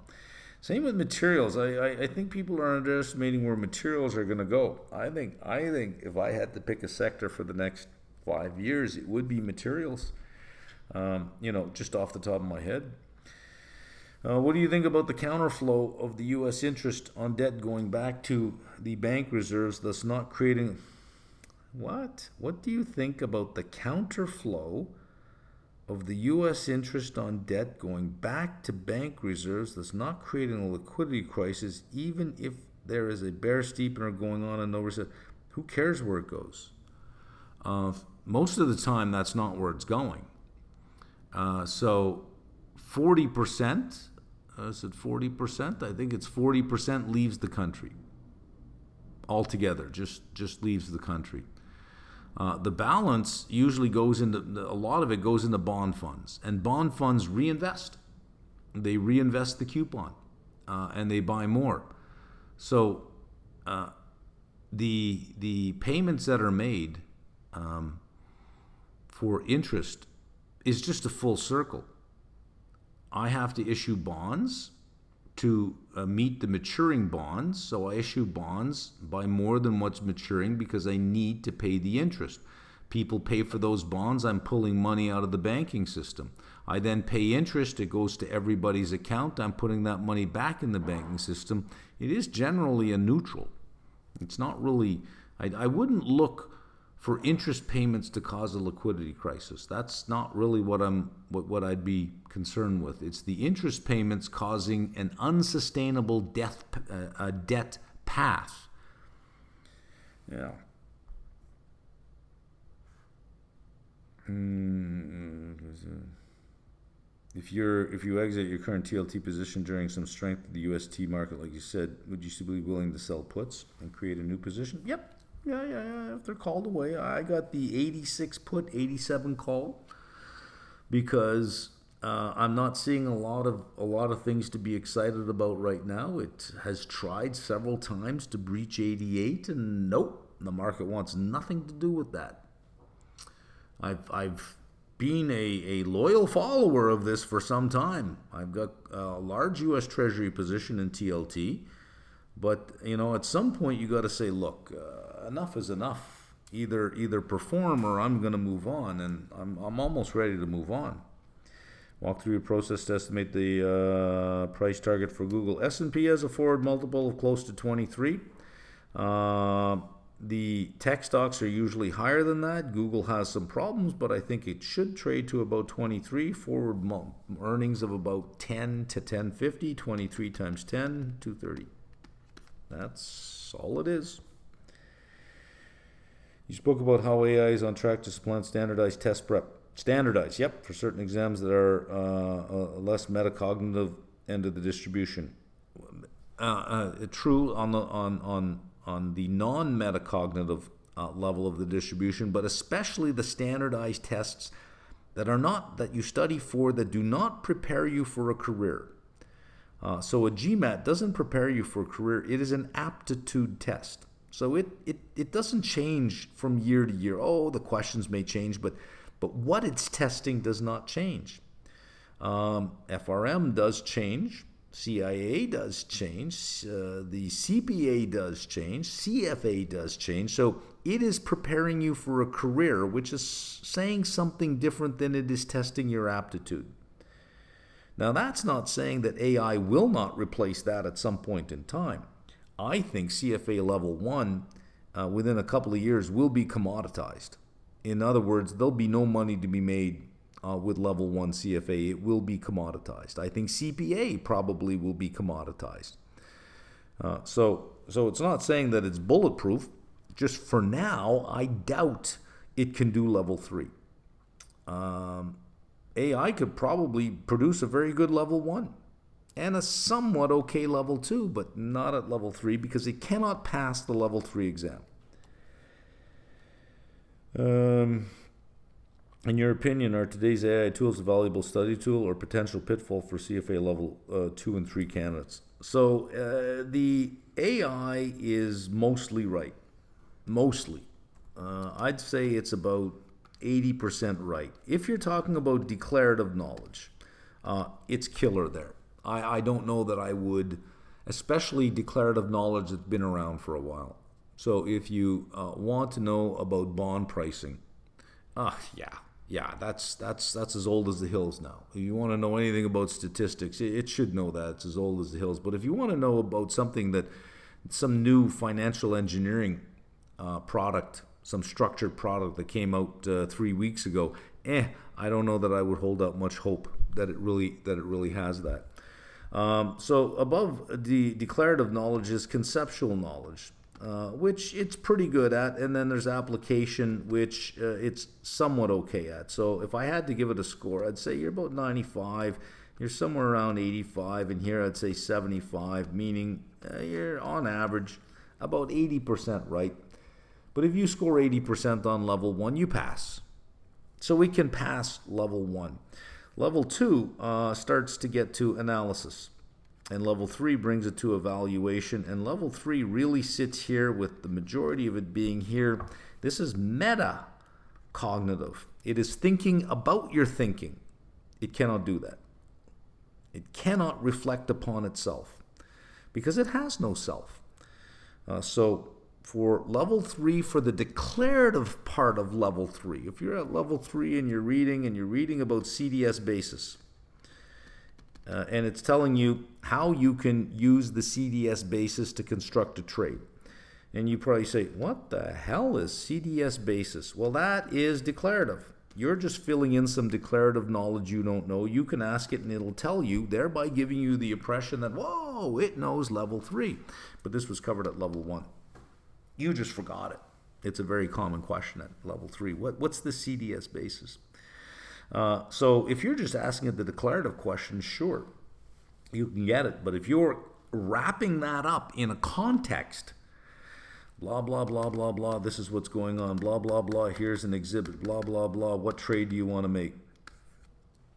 Same with materials. I think people are underestimating where materials are going to go. I think if I had to pick a sector for the next 5 years, it would be materials. Just off the top of my head. What do you think about the counterflow of the U.S. interest on debt going back to the bank reserves, thus not creating... What? What do you think about the counterflow of the U.S. interest on debt going back to bank reserves, thus not creating a liquidity crisis, even if there is a bear steepener going on and no reserve? Who cares where it goes? Most of the time, that's not where it's going. So 40%, is it 40%? I think it's 40% leaves the country altogether, just leaves the country. The balance usually goes into, a lot of it goes into bond funds, and bond funds reinvest. They reinvest the coupon, and they buy more. So the payments that are made for interest is just a full circle. I have to issue bonds to meet the maturing bonds, so I issue bonds by more than what's maturing because I need to pay the interest. People pay for those bonds. I'm pulling money out of the banking system. I then pay interest. It goes to everybody's account. I'm putting that money back in the banking system. It is generally a neutral. It's not really... I wouldn't look for interest payments to cause a liquidity crisis. That's not really what I'd be concerned with. It's the interest payments causing an unsustainable debt path. Yeah. If you exit your current TLT position during some strength of the UST market, like you said, would you still be willing to sell puts and create a new position? Yep. Yeah. If they're called away, I got the 86 put, 87 call, because I'm not seeing a lot of things to be excited about right now. It has tried several times to breach 88, and nope, the market wants nothing to do with that. I've been a loyal follower of this for some time. I've got a large U.S. Treasury position in TLT, but at some point you got to say, look, enough is enough. either perform or I'm going to move on, and I'm almost ready to move on. Walk through your process to estimate the price target for Google. S&P has a forward multiple of close to 23. The tech stocks are usually higher than that. Google has some problems, but I think it should trade to about 23. Forward earnings of about 10 to 1050. 23 times 10, 230. That's all it is. You spoke about how AI is on track to supplant standardized test prep. Standardized, yep, for certain exams that are less metacognitive end of the distribution. True on the non-metacognitive level of the distribution, but especially the standardized tests that you study for, that do not prepare you for a career. So a GMAT doesn't prepare you for a career. It is an aptitude test. So it doesn't change from year to year. Oh, the questions may change, but what it's testing does not change. FRM does change. CIA does change. The CPA does change. CFA does change. So it is preparing you for a career, which is saying something different than it is testing your aptitude. Now, that's not saying that AI will not replace that at some point in time. I think CFA level 1 within a couple of years will be commoditized. In other words, there'll be no money to be made with level 1 CFA. It will be commoditized. I think CPA probably will be commoditized. So it's not saying that it's bulletproof. Just for now, I doubt it can do level 3. AI could probably produce a very good level 1 and a somewhat okay level 2, but not at level 3 because it cannot pass the level 3 exam. In your opinion, are today's AI tools a valuable study tool or potential pitfall for CFA level 2 and 3 candidates? So the AI is mostly right. Mostly. I'd say it's about 80% right. If you're talking about declarative knowledge, it's killer there. I don't know that I would, especially declarative knowledge that's been around for a while. So if you want to know about bond pricing, that's as old as the hills now. If you want to know anything about statistics, it should know that it's as old as the hills. But if you want to know about something some new financial engineering product, some structured product that came out 3 weeks ago, I don't know that I would hold out much hope that it really has that. So above the declarative knowledge is conceptual knowledge, which it's pretty good at, and then there's application, which it's somewhat okay at. So if I had to give it a score, I'd say you're about 95, you're somewhere around 85, and here I'd say 75, meaning you're on average about 80% right. But if you score 80% on level 1, you pass. So we can pass level 1. Level 2 starts to get to analysis. And level 3 brings it to evaluation. And level 3 really sits here with the majority of it being here. This is meta-cognitive. It is thinking about your thinking. It cannot do that. It cannot reflect upon itself because it has no self. So for level 3, for the declarative part of level 3, if you're at level 3 and you're reading about CDS basis, and it's telling you how you can use the CDS basis to construct a trade. And you probably say, what the hell is CDS basis? Well, that is declarative. You're just filling in some declarative knowledge you don't know. You can ask it and it'll tell you, thereby giving you the impression that, whoa, it knows level 3. But this was covered at level 1. You just forgot it. It's a very common question at level 3. What's the CDS basis? So if you're just asking it the declarative question, sure, you can get it. But if you're wrapping that up in a context, blah, blah, blah, blah, blah, this is what's going on, blah, blah, blah, here's an exhibit, blah, blah, blah, what trade do you want to make?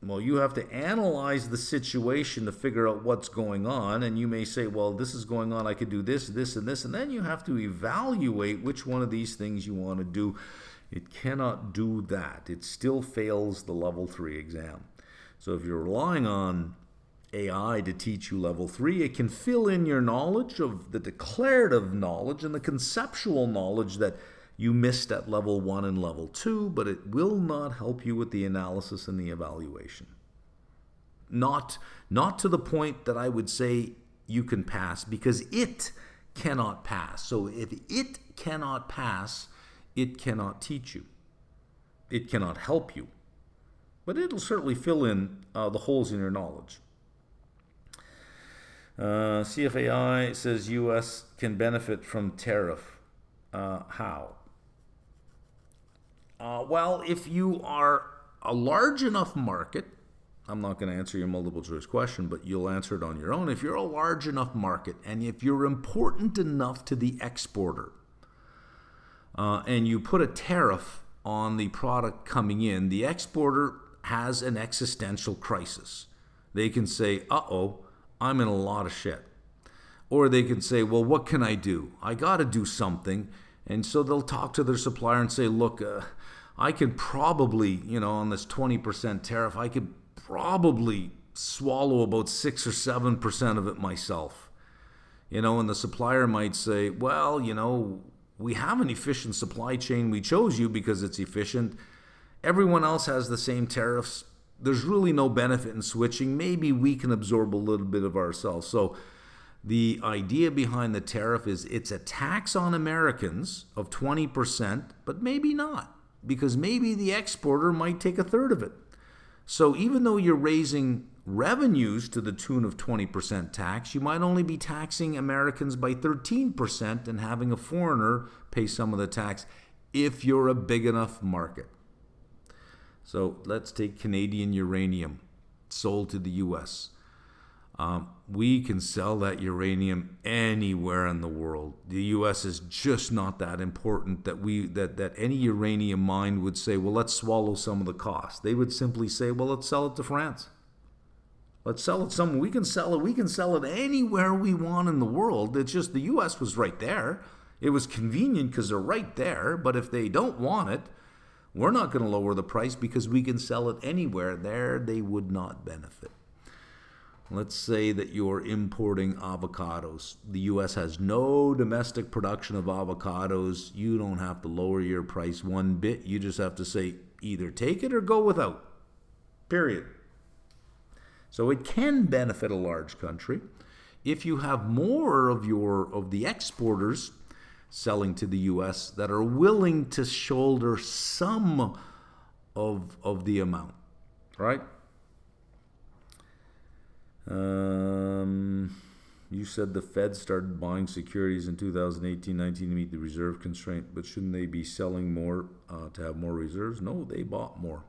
Well, you have to analyze the situation to figure out what's going on, and you may say, well, this is going on, I could do this, this, and this, and then you have to evaluate which one of these things you want to do. It cannot do that. It still fails the level 3 exam. So if you're relying on AI to teach you level 3, it can fill in your knowledge of the declarative knowledge and the conceptual knowledge that You missed at level 1 and level 2, but it will not help you with the analysis and the evaluation. Not to the point that I would say you can pass, because it cannot pass. So if it cannot pass, it cannot teach you. It cannot help you. But it'll certainly fill in the holes in your knowledge. CFAI says U.S. can benefit from tariff. How? Well, if you are a large enough market, I'm not going to answer your multiple choice question, but you'll answer it on your own. If you're a large enough market, and if you're important enough to the exporter, and you put a tariff on the product coming in, the exporter has an existential crisis. They can say, uh-oh, I'm in a lot of shit. Or they can say, well, what can I do? I got to do something. And so they'll talk to their supplier and say, look, I could probably, on this 20% tariff, I could probably swallow about 6 or 7% of it myself. And the supplier might say, well, we have an efficient supply chain. We chose you because it's efficient. Everyone else has the same tariffs. There's really no benefit in switching. Maybe we can absorb a little bit of ourselves. So the idea behind the tariff is it's a tax on Americans of 20%, but maybe not, because maybe the exporter might take a third of it. So even though you're raising revenues to the tune of 20% tax, you might only be taxing Americans by 13% and having a foreigner pay some of the tax if you're a big enough market. So let's take Canadian uranium sold to the U.S. We can sell that uranium anywhere in the world. The U.S. is just not that important that any uranium mine would say, well, let's swallow some of the cost. They would simply say, well, let's sell it to France. Let's sell it somewhere. We can sell it anywhere we want in the world. It's just the U.S. was right there. It was convenient because they're right there. But if they don't want it, we're not going to lower the price because we can sell it anywhere. There, they would not benefit. Let's say that you're importing avocados. The U.S. has no domestic production of avocados. You don't have to lower your price one bit. You just have to say either take it or go without. Period. So it can benefit a large country if you have more of the exporters selling to the U.S. that are willing to shoulder some of the amount, right? You said the Fed started buying securities in 2018-19 to meet the reserve constraint, but shouldn't they be selling more to have more reserves? No, they bought more.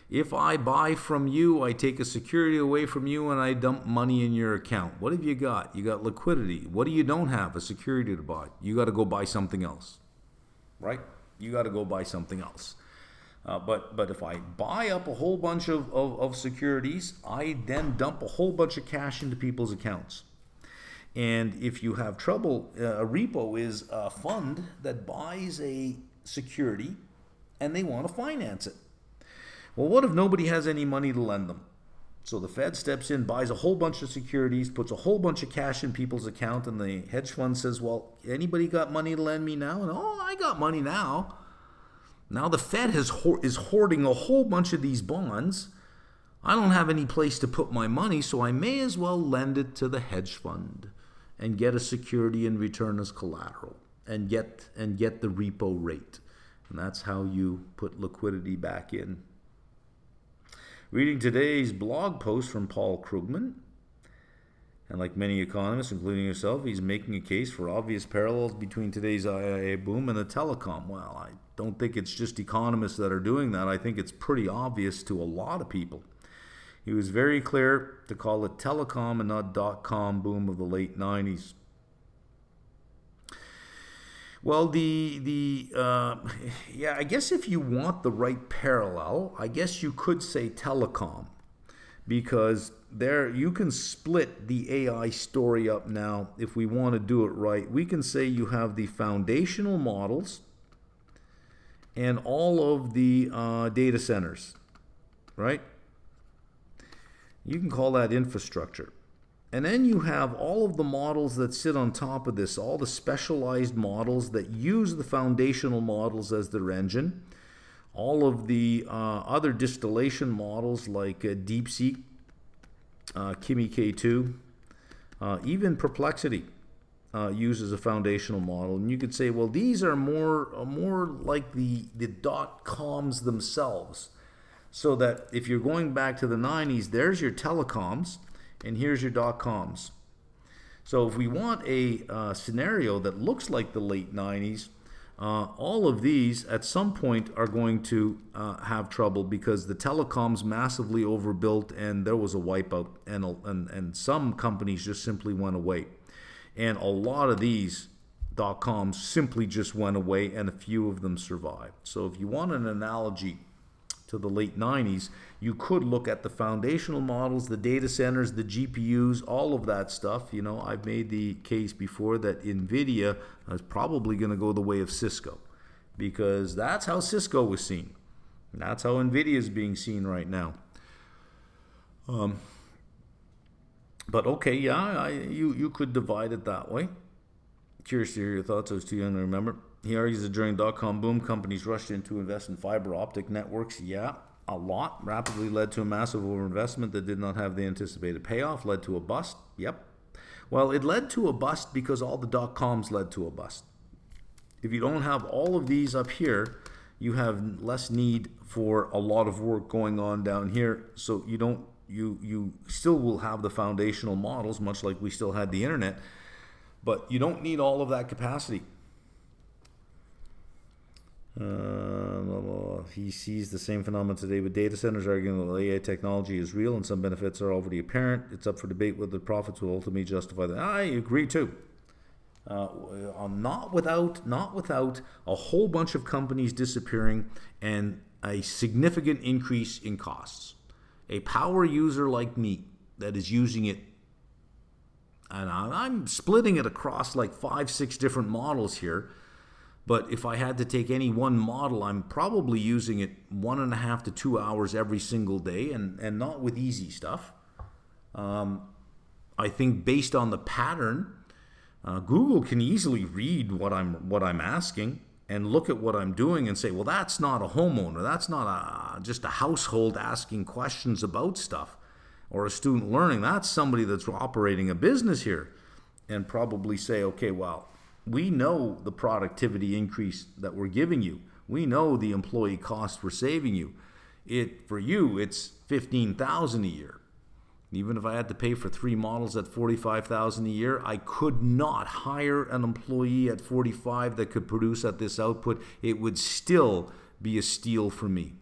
If I buy from you, I take a security away from you and I dump money in your account. What have you got? You got liquidity. What do you don't have? A security to buy. You got to go buy something else, right? You got to go buy something else. But if I buy up a whole bunch of securities, I then dump a whole bunch of cash into people's accounts. And if you have trouble, a repo is a fund that buys a security and they want to finance it. Well, what if nobody has any money to lend them? So the Fed steps in, buys a whole bunch of securities, puts a whole bunch of cash in people's account, and the hedge fund says, well, anybody got money to lend me now? And, oh, I got money now. Now the Fed is hoarding a whole bunch of these bonds. I don't have any place to put my money, so I may as well lend it to the hedge fund and get a security in return as collateral and get the repo rate. And that's how you put liquidity back in. Reading today's blog post from Paul Krugman, and like many economists, including yourself, he's making a case for obvious parallels between today's IIA boom and the telecom. Well, I don't think it's just economists that are doing that. I think it's pretty obvious to a lot of people. He was very clear to call it telecom and not dot-com boom of the late 90s. Well, I guess if you want the right parallel, I guess you could say telecom, because there you can split the AI story up now. If we want to do it right, we can say you have the foundational models and all of the data centers, right? You can call that infrastructure. And then you have all of the models that sit on top of this, all the specialized models that use the foundational models as their engine, all of the other distillation models like DeepSeek, Kimi K2, even Perplexity uses a foundational model. And you could say, well, these are more like the dot-coms themselves. So that if you're going back to the 90s, there's your telecoms, and here's your dot-coms. So if we want a scenario that looks like the late 90s, all of these at some point are going to have trouble because the telecoms massively overbuilt and there was a wipeout, and some companies just simply went away. And a lot of these dot-coms simply just went away, and a few of them survived. So if you want an analogy to the late 90s, you could look at the foundational models, the data centers, the GPUs, all of that stuff. You know, I've made the case before that NVIDIA is probably going to go the way of Cisco, because that's how Cisco was seen. And that's how NVIDIA is being seen right now. But okay, yeah, you could divide it that way. Curious to hear your thoughts. I was too young to remember. He argues that during dot-com boom, companies rushed in to invest in fiber optic networks. Yeah, a lot. Rapidly led to a massive overinvestment that did not have the anticipated payoff. Led to a bust. Yep. Well, it led to a bust because all the dot-coms led to a bust. If you don't have all of these up here, you have less need for a lot of work going on down here. So you still will have the foundational models, much like we still had the internet, but you don't need all of that capacity. He sees the same phenomenon today with data centers, arguing that AI technology is real and some benefits are already apparent. It's up for debate whether the profits will ultimately justify that. I agree too. Not without a whole bunch of companies disappearing and a significant increase in costs. A power user like me that is using it, and I'm splitting it across like 5-6 different models here. But if I had to take any one model, I'm probably using it 1.5 to 2 hours every single day, and not with easy stuff. I think based on the pattern, Google can easily read what I'm asking and look at what I'm doing and say, well, that's not a homeowner. That's not just a household asking questions about stuff or a student learning. That's somebody that's operating a business here, and probably say, okay, well, we know the productivity increase that we're giving you. We know the employee cost we're saving you. For you, it's $15,000 a year. Even if I had to pay for 3 models at $45,000 a year, I could not hire an employee at 45 that could produce at this output. It would still be a steal for me.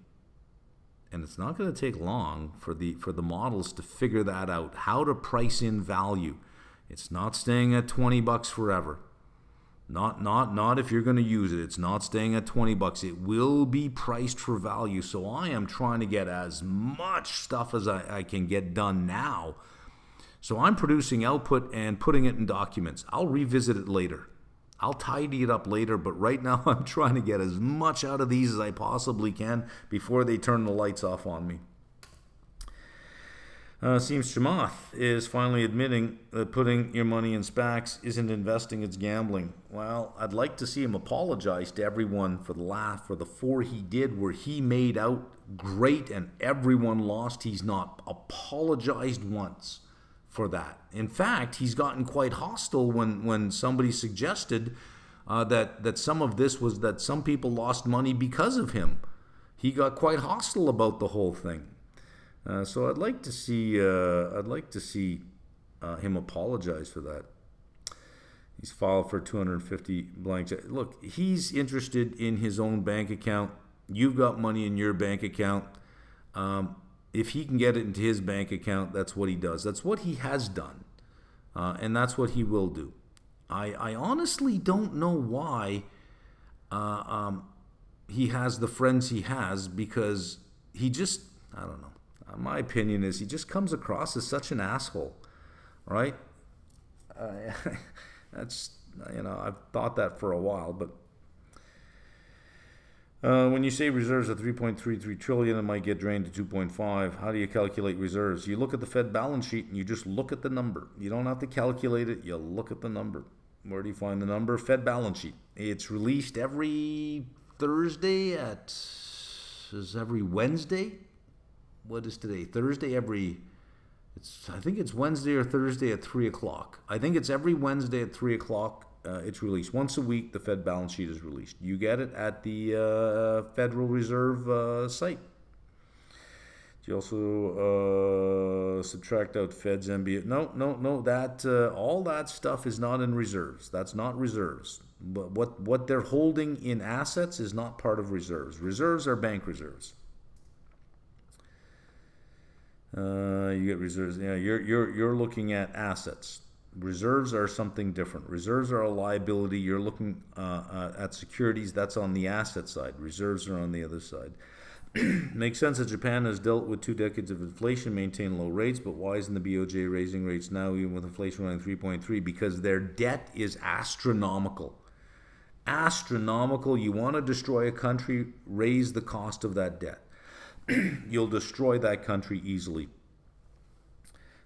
And it's not going to take long for the models to figure that out, how to price in value. It's not staying at $20 forever. Not if you're going to use it. It's not staying at $20. It will be priced for value. So I am trying to get as much stuff as I can get done now. So I'm producing output and putting it in documents. I'll revisit it later. I'll tidy it up later, but right now I'm trying to get as much out of these as I possibly can before they turn the lights off on me. Seems Chamath is finally admitting that putting your money in SPACs isn't investing, it's gambling. Well, I'd like to see him apologize to everyone for the 4 he did where he made out great and everyone lost. He's not apologized once for that. In fact, he's gotten quite hostile when somebody suggested that some of this was that some people lost money because of him. He got quite hostile about the whole thing. So I'd like to see him apologize for that. He's filed for 250 blank checks. Look, he's interested in his own bank account. You've got money in your bank account. If he can get it into his bank account, that's what he does. That's what he has done, and that's what he will do. I honestly don't know why he has the friends he has, because he just, I don't know. My opinion is he just comes across as such an asshole, right? That's, I've thought that for a while, but When you say reserves are 3.33 trillion, it might get drained to 2.5. How do you calculate reserves? You look at the Fed balance sheet and you just look at the number. You don't have to calculate it. You look at the number. Where do you find the number? Fed balance sheet. It's released every Thursday is every Wednesday. What is today? Thursday I think it's Wednesday or Thursday at 3 o'clock. I think it's every Wednesday at 3 o'clock. It's released. Once a week, the Fed balance sheet is released. You get it at the Federal Reserve site. You also subtract out Fed's MBA. No. That all that stuff is not in reserves. That's not reserves. But what they're holding in assets is not part of reserves. Reserves are bank reserves. You get reserves. Yeah, you're looking at assets. Reserves are something different. Reserves are a liability. You're looking at securities. That's on the asset side. Reserves are on the other side. Makes sense that Japan has dealt with 2 decades of inflation, maintained low rates, but why isn't the BOJ raising rates now, even with inflation running 3.3? Because their debt is astronomical. Astronomical. You want to destroy a country, raise the cost of that debt. You'll destroy that country easily.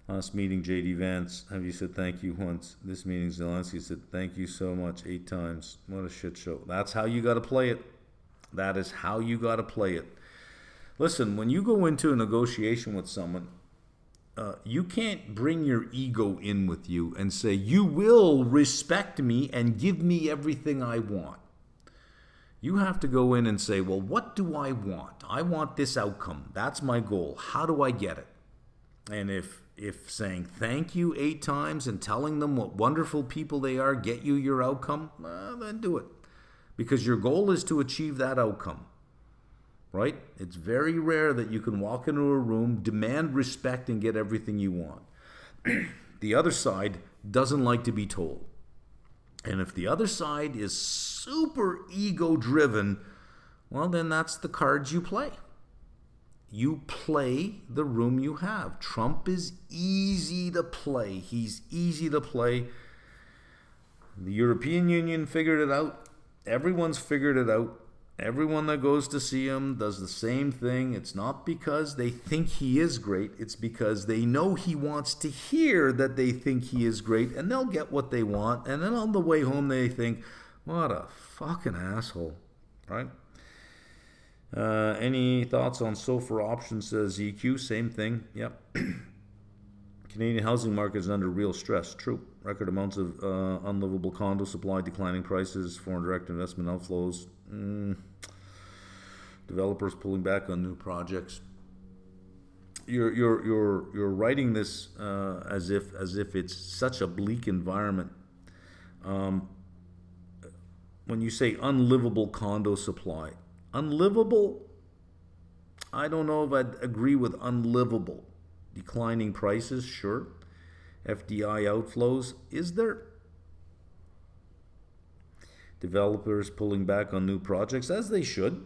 Last meeting, J.D. Vance, have you said thank you once? This meeting, Zelensky said thank you so much 8 times. What a shit show. That's how you got to play it. That is how you got to play it. Listen, when you go into a negotiation with someone, you can't bring your ego in with you and say, you will respect me and give me everything I want. You have to go in and say, well, what do I want? I want this outcome. That's my goal. How do I get it? And if saying thank you 8 times and telling them what wonderful people they are get you your outcome, then do it. Because your goal is to achieve that outcome. Right? It's very rare that you can walk into a room, demand respect, and get everything you want. The other side doesn't like to be told. And if the other side is super ego-driven, well, then that's the cards you play. You play the room you have. Trump is easy to play. He's easy to play. The European Union figured it out. Everyone's figured it out. Everyone that goes to see him does the same thing. It's not because they think he is great. It's because they know he wants to hear that they think he is great, and they'll get what they want. And then on the way home, they think, what a fucking asshole, right? Any thoughts on SOFR options, says EQ? Same thing. Yep. Canadian housing market is under real stress. True. Record amounts of unlivable condo supply, declining prices, foreign direct investment outflows. Developers pulling back on new projects. You're writing this as if it's such a bleak environment. When you say unlivable condo supply, unlivable, I don't know if I'd agree with unlivable. Declining prices, sure. FDI outflows, is there? Developers pulling back on new projects, as they should.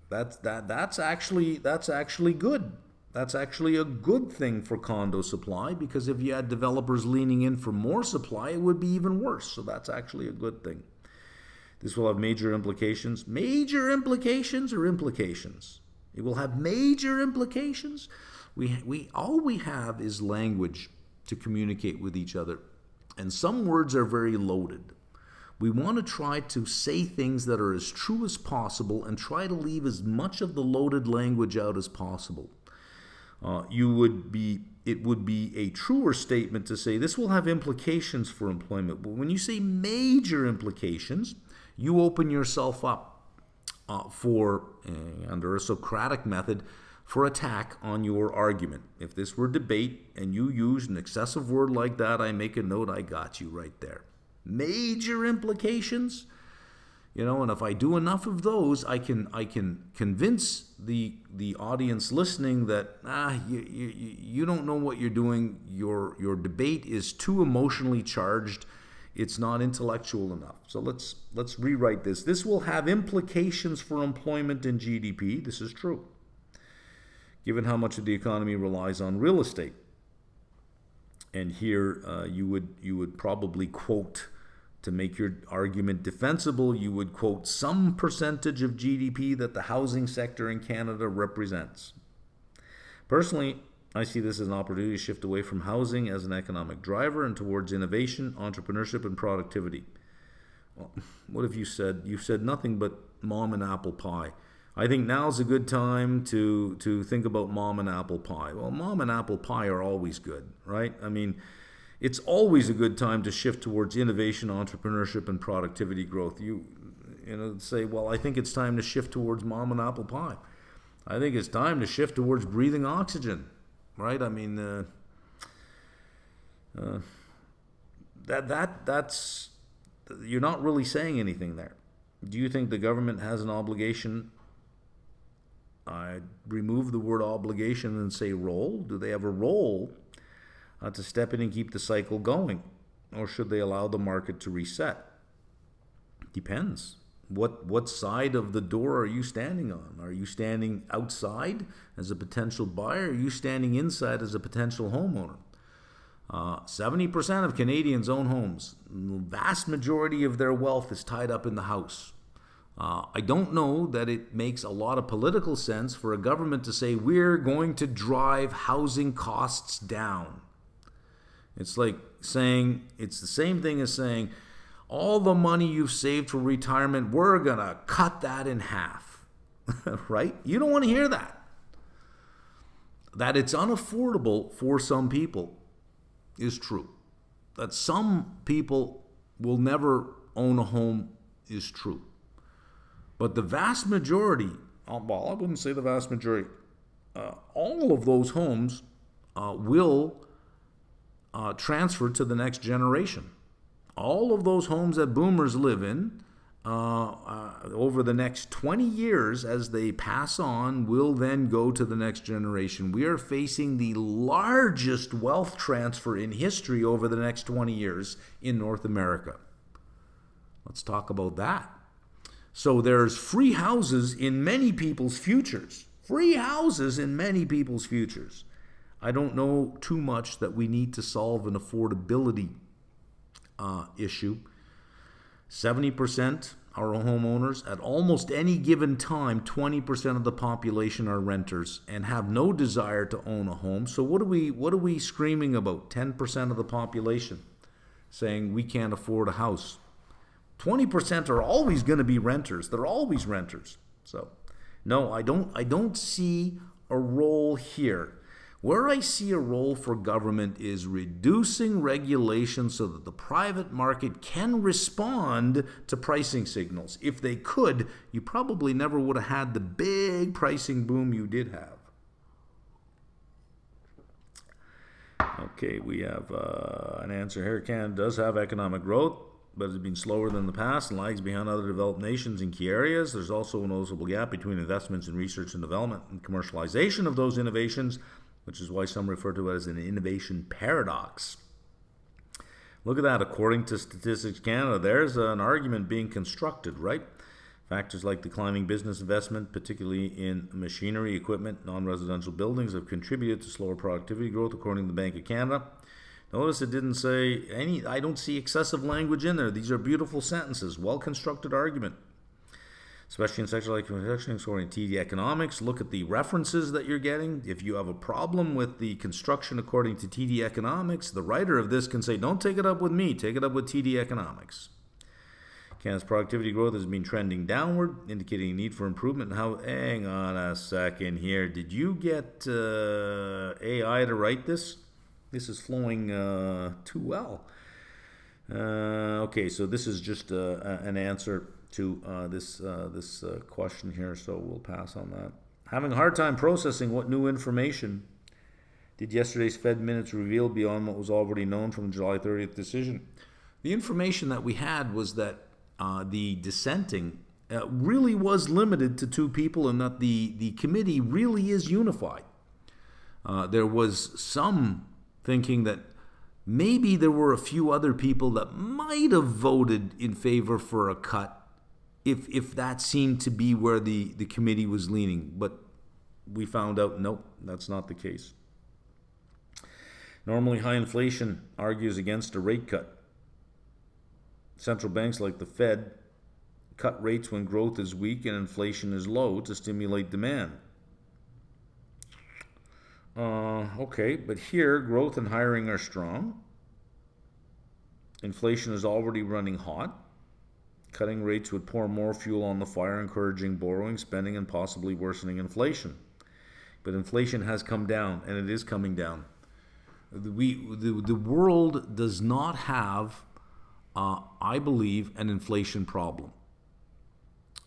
That's actually good. That's actually a good thing for condo supply, because if you had developers leaning in for more supply, it would be even worse. So that's actually a good thing. This will have major implications. Major implications or implications? It will have major implications. All we have is language to communicate with each other. And some words are very loaded. We want to try to say things that are as true as possible and try to leave as much of the loaded language out as possible. It would be a truer statement to say this will have implications for employment. But when you say major implications, you open yourself up for, under a Socratic method, for attack on your argument. If this were debate and you used an excessive word like that, I make a note, I got you right there. Major implications, and if I do enough of those, I can convince the audience listening that you don't know what you're doing. Your debate is too emotionally charged. It's not intellectual enough. So let's rewrite this. This will have implications for employment and GDP. This is true, given how much of the economy relies on real estate. And here you would probably quote To make your argument defensible, you would quote some percentage of GDP that the housing sector in Canada represents. Personally, I see this as an opportunity to shift away from housing as an economic driver and towards innovation, entrepreneurship, and productivity. Well, what have you said? You've said nothing but mom and apple pie. I think now's a good time to think about mom and apple pie. Well, mom and apple pie are always good, right? I mean, it's always a good time to shift towards innovation, entrepreneurship, and productivity growth. You say, well, I think it's time to shift towards mom and apple pie. I think it's time to shift towards breathing oxygen, right? I mean, that's you're not really saying anything there. Do you think the government has an obligation? I remove the word obligation and say role. Do they have a role to step in and keep the cycle going? Or should they allow the market to reset? Depends. What side of the door are you standing on? Are you standing outside as a potential buyer? Are you standing inside as a potential homeowner? 70% of Canadians own homes. The vast majority of their wealth is tied up in the house. I don't know that it makes a lot of political sense for a government to say, we're going to drive housing costs down. It's like saying, it's the same thing as saying, all the money you've saved for retirement, we're going to cut that in half, right? You don't want to hear that. That it's unaffordable for some people is true. That some people will never own a home is true. But the vast majority, well, I wouldn't say the vast majority, all of those homes will transfer to the next generation. All of those homes that boomers live in over the next 20 years as they pass on will then go to the next generation. We are facing the largest wealth transfer in history over the next 20 years in North America. Let's talk about that. So there's free houses in many people's futures. Free houses in many people's futures. I don't know too much that we need to solve an affordability issue. 70% are homeowners. At almost any given time, 20% of the population are renters and have no desire to own a home. So what are we screaming about? 10% of the population saying we can't afford a house. 20% are always going to be renters. They're always renters. So, no, I don't see a role here. Where I see a role for government is reducing regulation so that the private market can respond to pricing signals. If they could, you probably never would have had the big pricing boom you did have. Okay, we have an answer here. Canada does have economic growth, but it's been slower than the past and lags behind other developed nations in key areas. There's also a noticeable gap between investments in research and development and commercialization of those innovations, which is why some refer to it as an innovation paradox. Look at that. According to Statistics Canada, there's an argument being constructed, right? Factors like declining business investment, particularly in machinery, equipment, non-residential buildings, have contributed to slower productivity growth, according to the Bank of Canada. Notice it didn't say any, I don't see excessive language in there. These are beautiful sentences, well-constructed argument. Especially in sectors like construction, according to TD Economics. Look at the references that you're getting. If you have a problem with the construction according to TD Economics, the writer of this can say, don't take it up with me, take it up with TD Economics. Canada's productivity growth has been trending downward, indicating a need for improvement. Hang on a second here. Did you get AI to write this? This is flowing too well. Okay, so this is just an answer to this question here, so we'll pass on that. Having a hard time processing what new information did yesterday's Fed minutes reveal beyond what was already known from the July 30th decision. The information that we had was that the dissenting really was limited to two people and that the committee really is unified. There was some thinking that maybe there were a few other people that might have voted in favor for a cut if that seemed to be where the committee was leaning. But we found out, nope, that's not the case. Normally, high inflation argues against a rate cut. Central banks like the Fed cut rates when growth is weak and inflation is low to stimulate demand. Okay, but here growth and hiring are strong. Inflation is already running hot. Cutting rates would pour more fuel on the fire, encouraging borrowing, spending, and possibly worsening inflation. But inflation has come down, and it is coming down. The world does not have, I believe, an inflation problem.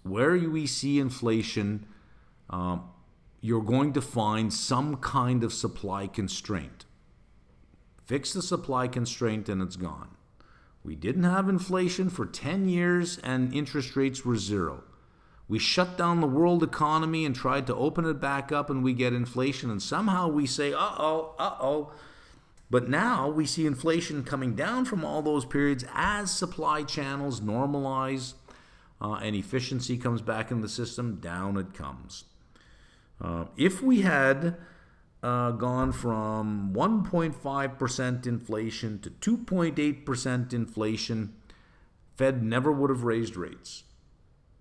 Where we see inflation, you're going to find some kind of supply constraint. Fix the supply constraint and it's gone. We didn't have inflation for 10 years and interest rates were zero. We shut down the world economy and tried to open it back up and we get inflation and somehow we say, uh-oh. But now we see inflation coming down from all those periods as supply channels normalize and efficiency comes back in the system, down it comes. If we had gone from 1.5% inflation to 2.8% inflation, Fed never would have raised rates.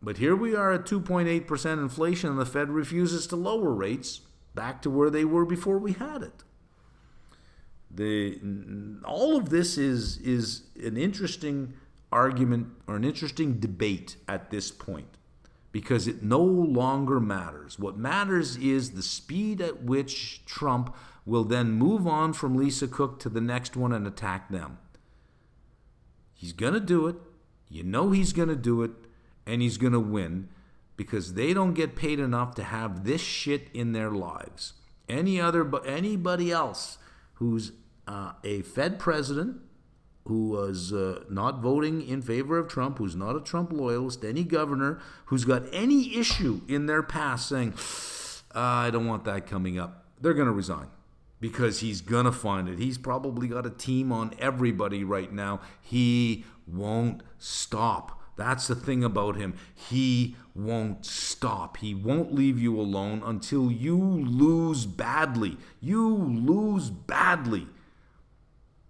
But here we are at 2.8% inflation and the Fed refuses to lower rates back to where they were before we had it. All of this is an interesting argument or an interesting debate at this point because it no longer matters. What matters is the speed at which Trump will then move on from Lisa Cook to the next one and attack them. He's going to do it. You know he's going to do it, and he's going to win because they don't get paid enough to have this shit in their lives. Anybody else who's a Fed president who was not voting in favor of Trump, who's not a Trump loyalist, any governor who's got any issue in their past saying, I don't want that coming up, they're going to resign because he's going to find it. He's probably got a team on everybody right now. He won't stop. That's the thing about him. He won't stop. He won't leave you alone until you lose badly. You lose badly.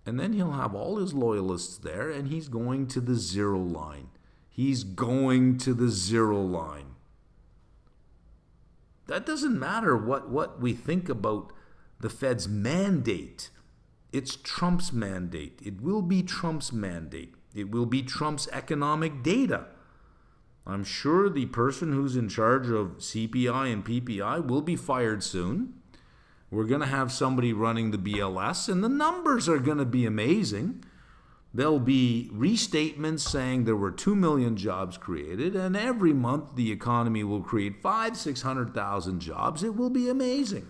And then he'll have all his loyalists there, and he's going to the zero line. He's going to the zero line. That doesn't matter what we think about the Fed's mandate. It's Trump's mandate. It will be Trump's mandate. It will be Trump's economic data. I'm sure the person who's in charge of CPI and PPI will be fired soon. We're going to have somebody running the BLS, and the numbers are going to be amazing. There'll be restatements saying there were 2 million jobs created, and every month the economy will create 500,000-600,000 jobs. It will be amazing.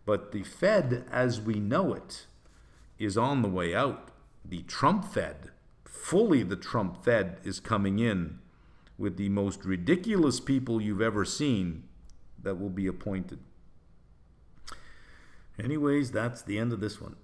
But the Fed, as we know it, is on the way out. The Trump Fed, fully the Trump Fed, is coming in with the most ridiculous people you've ever seen that will be appointed. Anyways, that's the end of this one.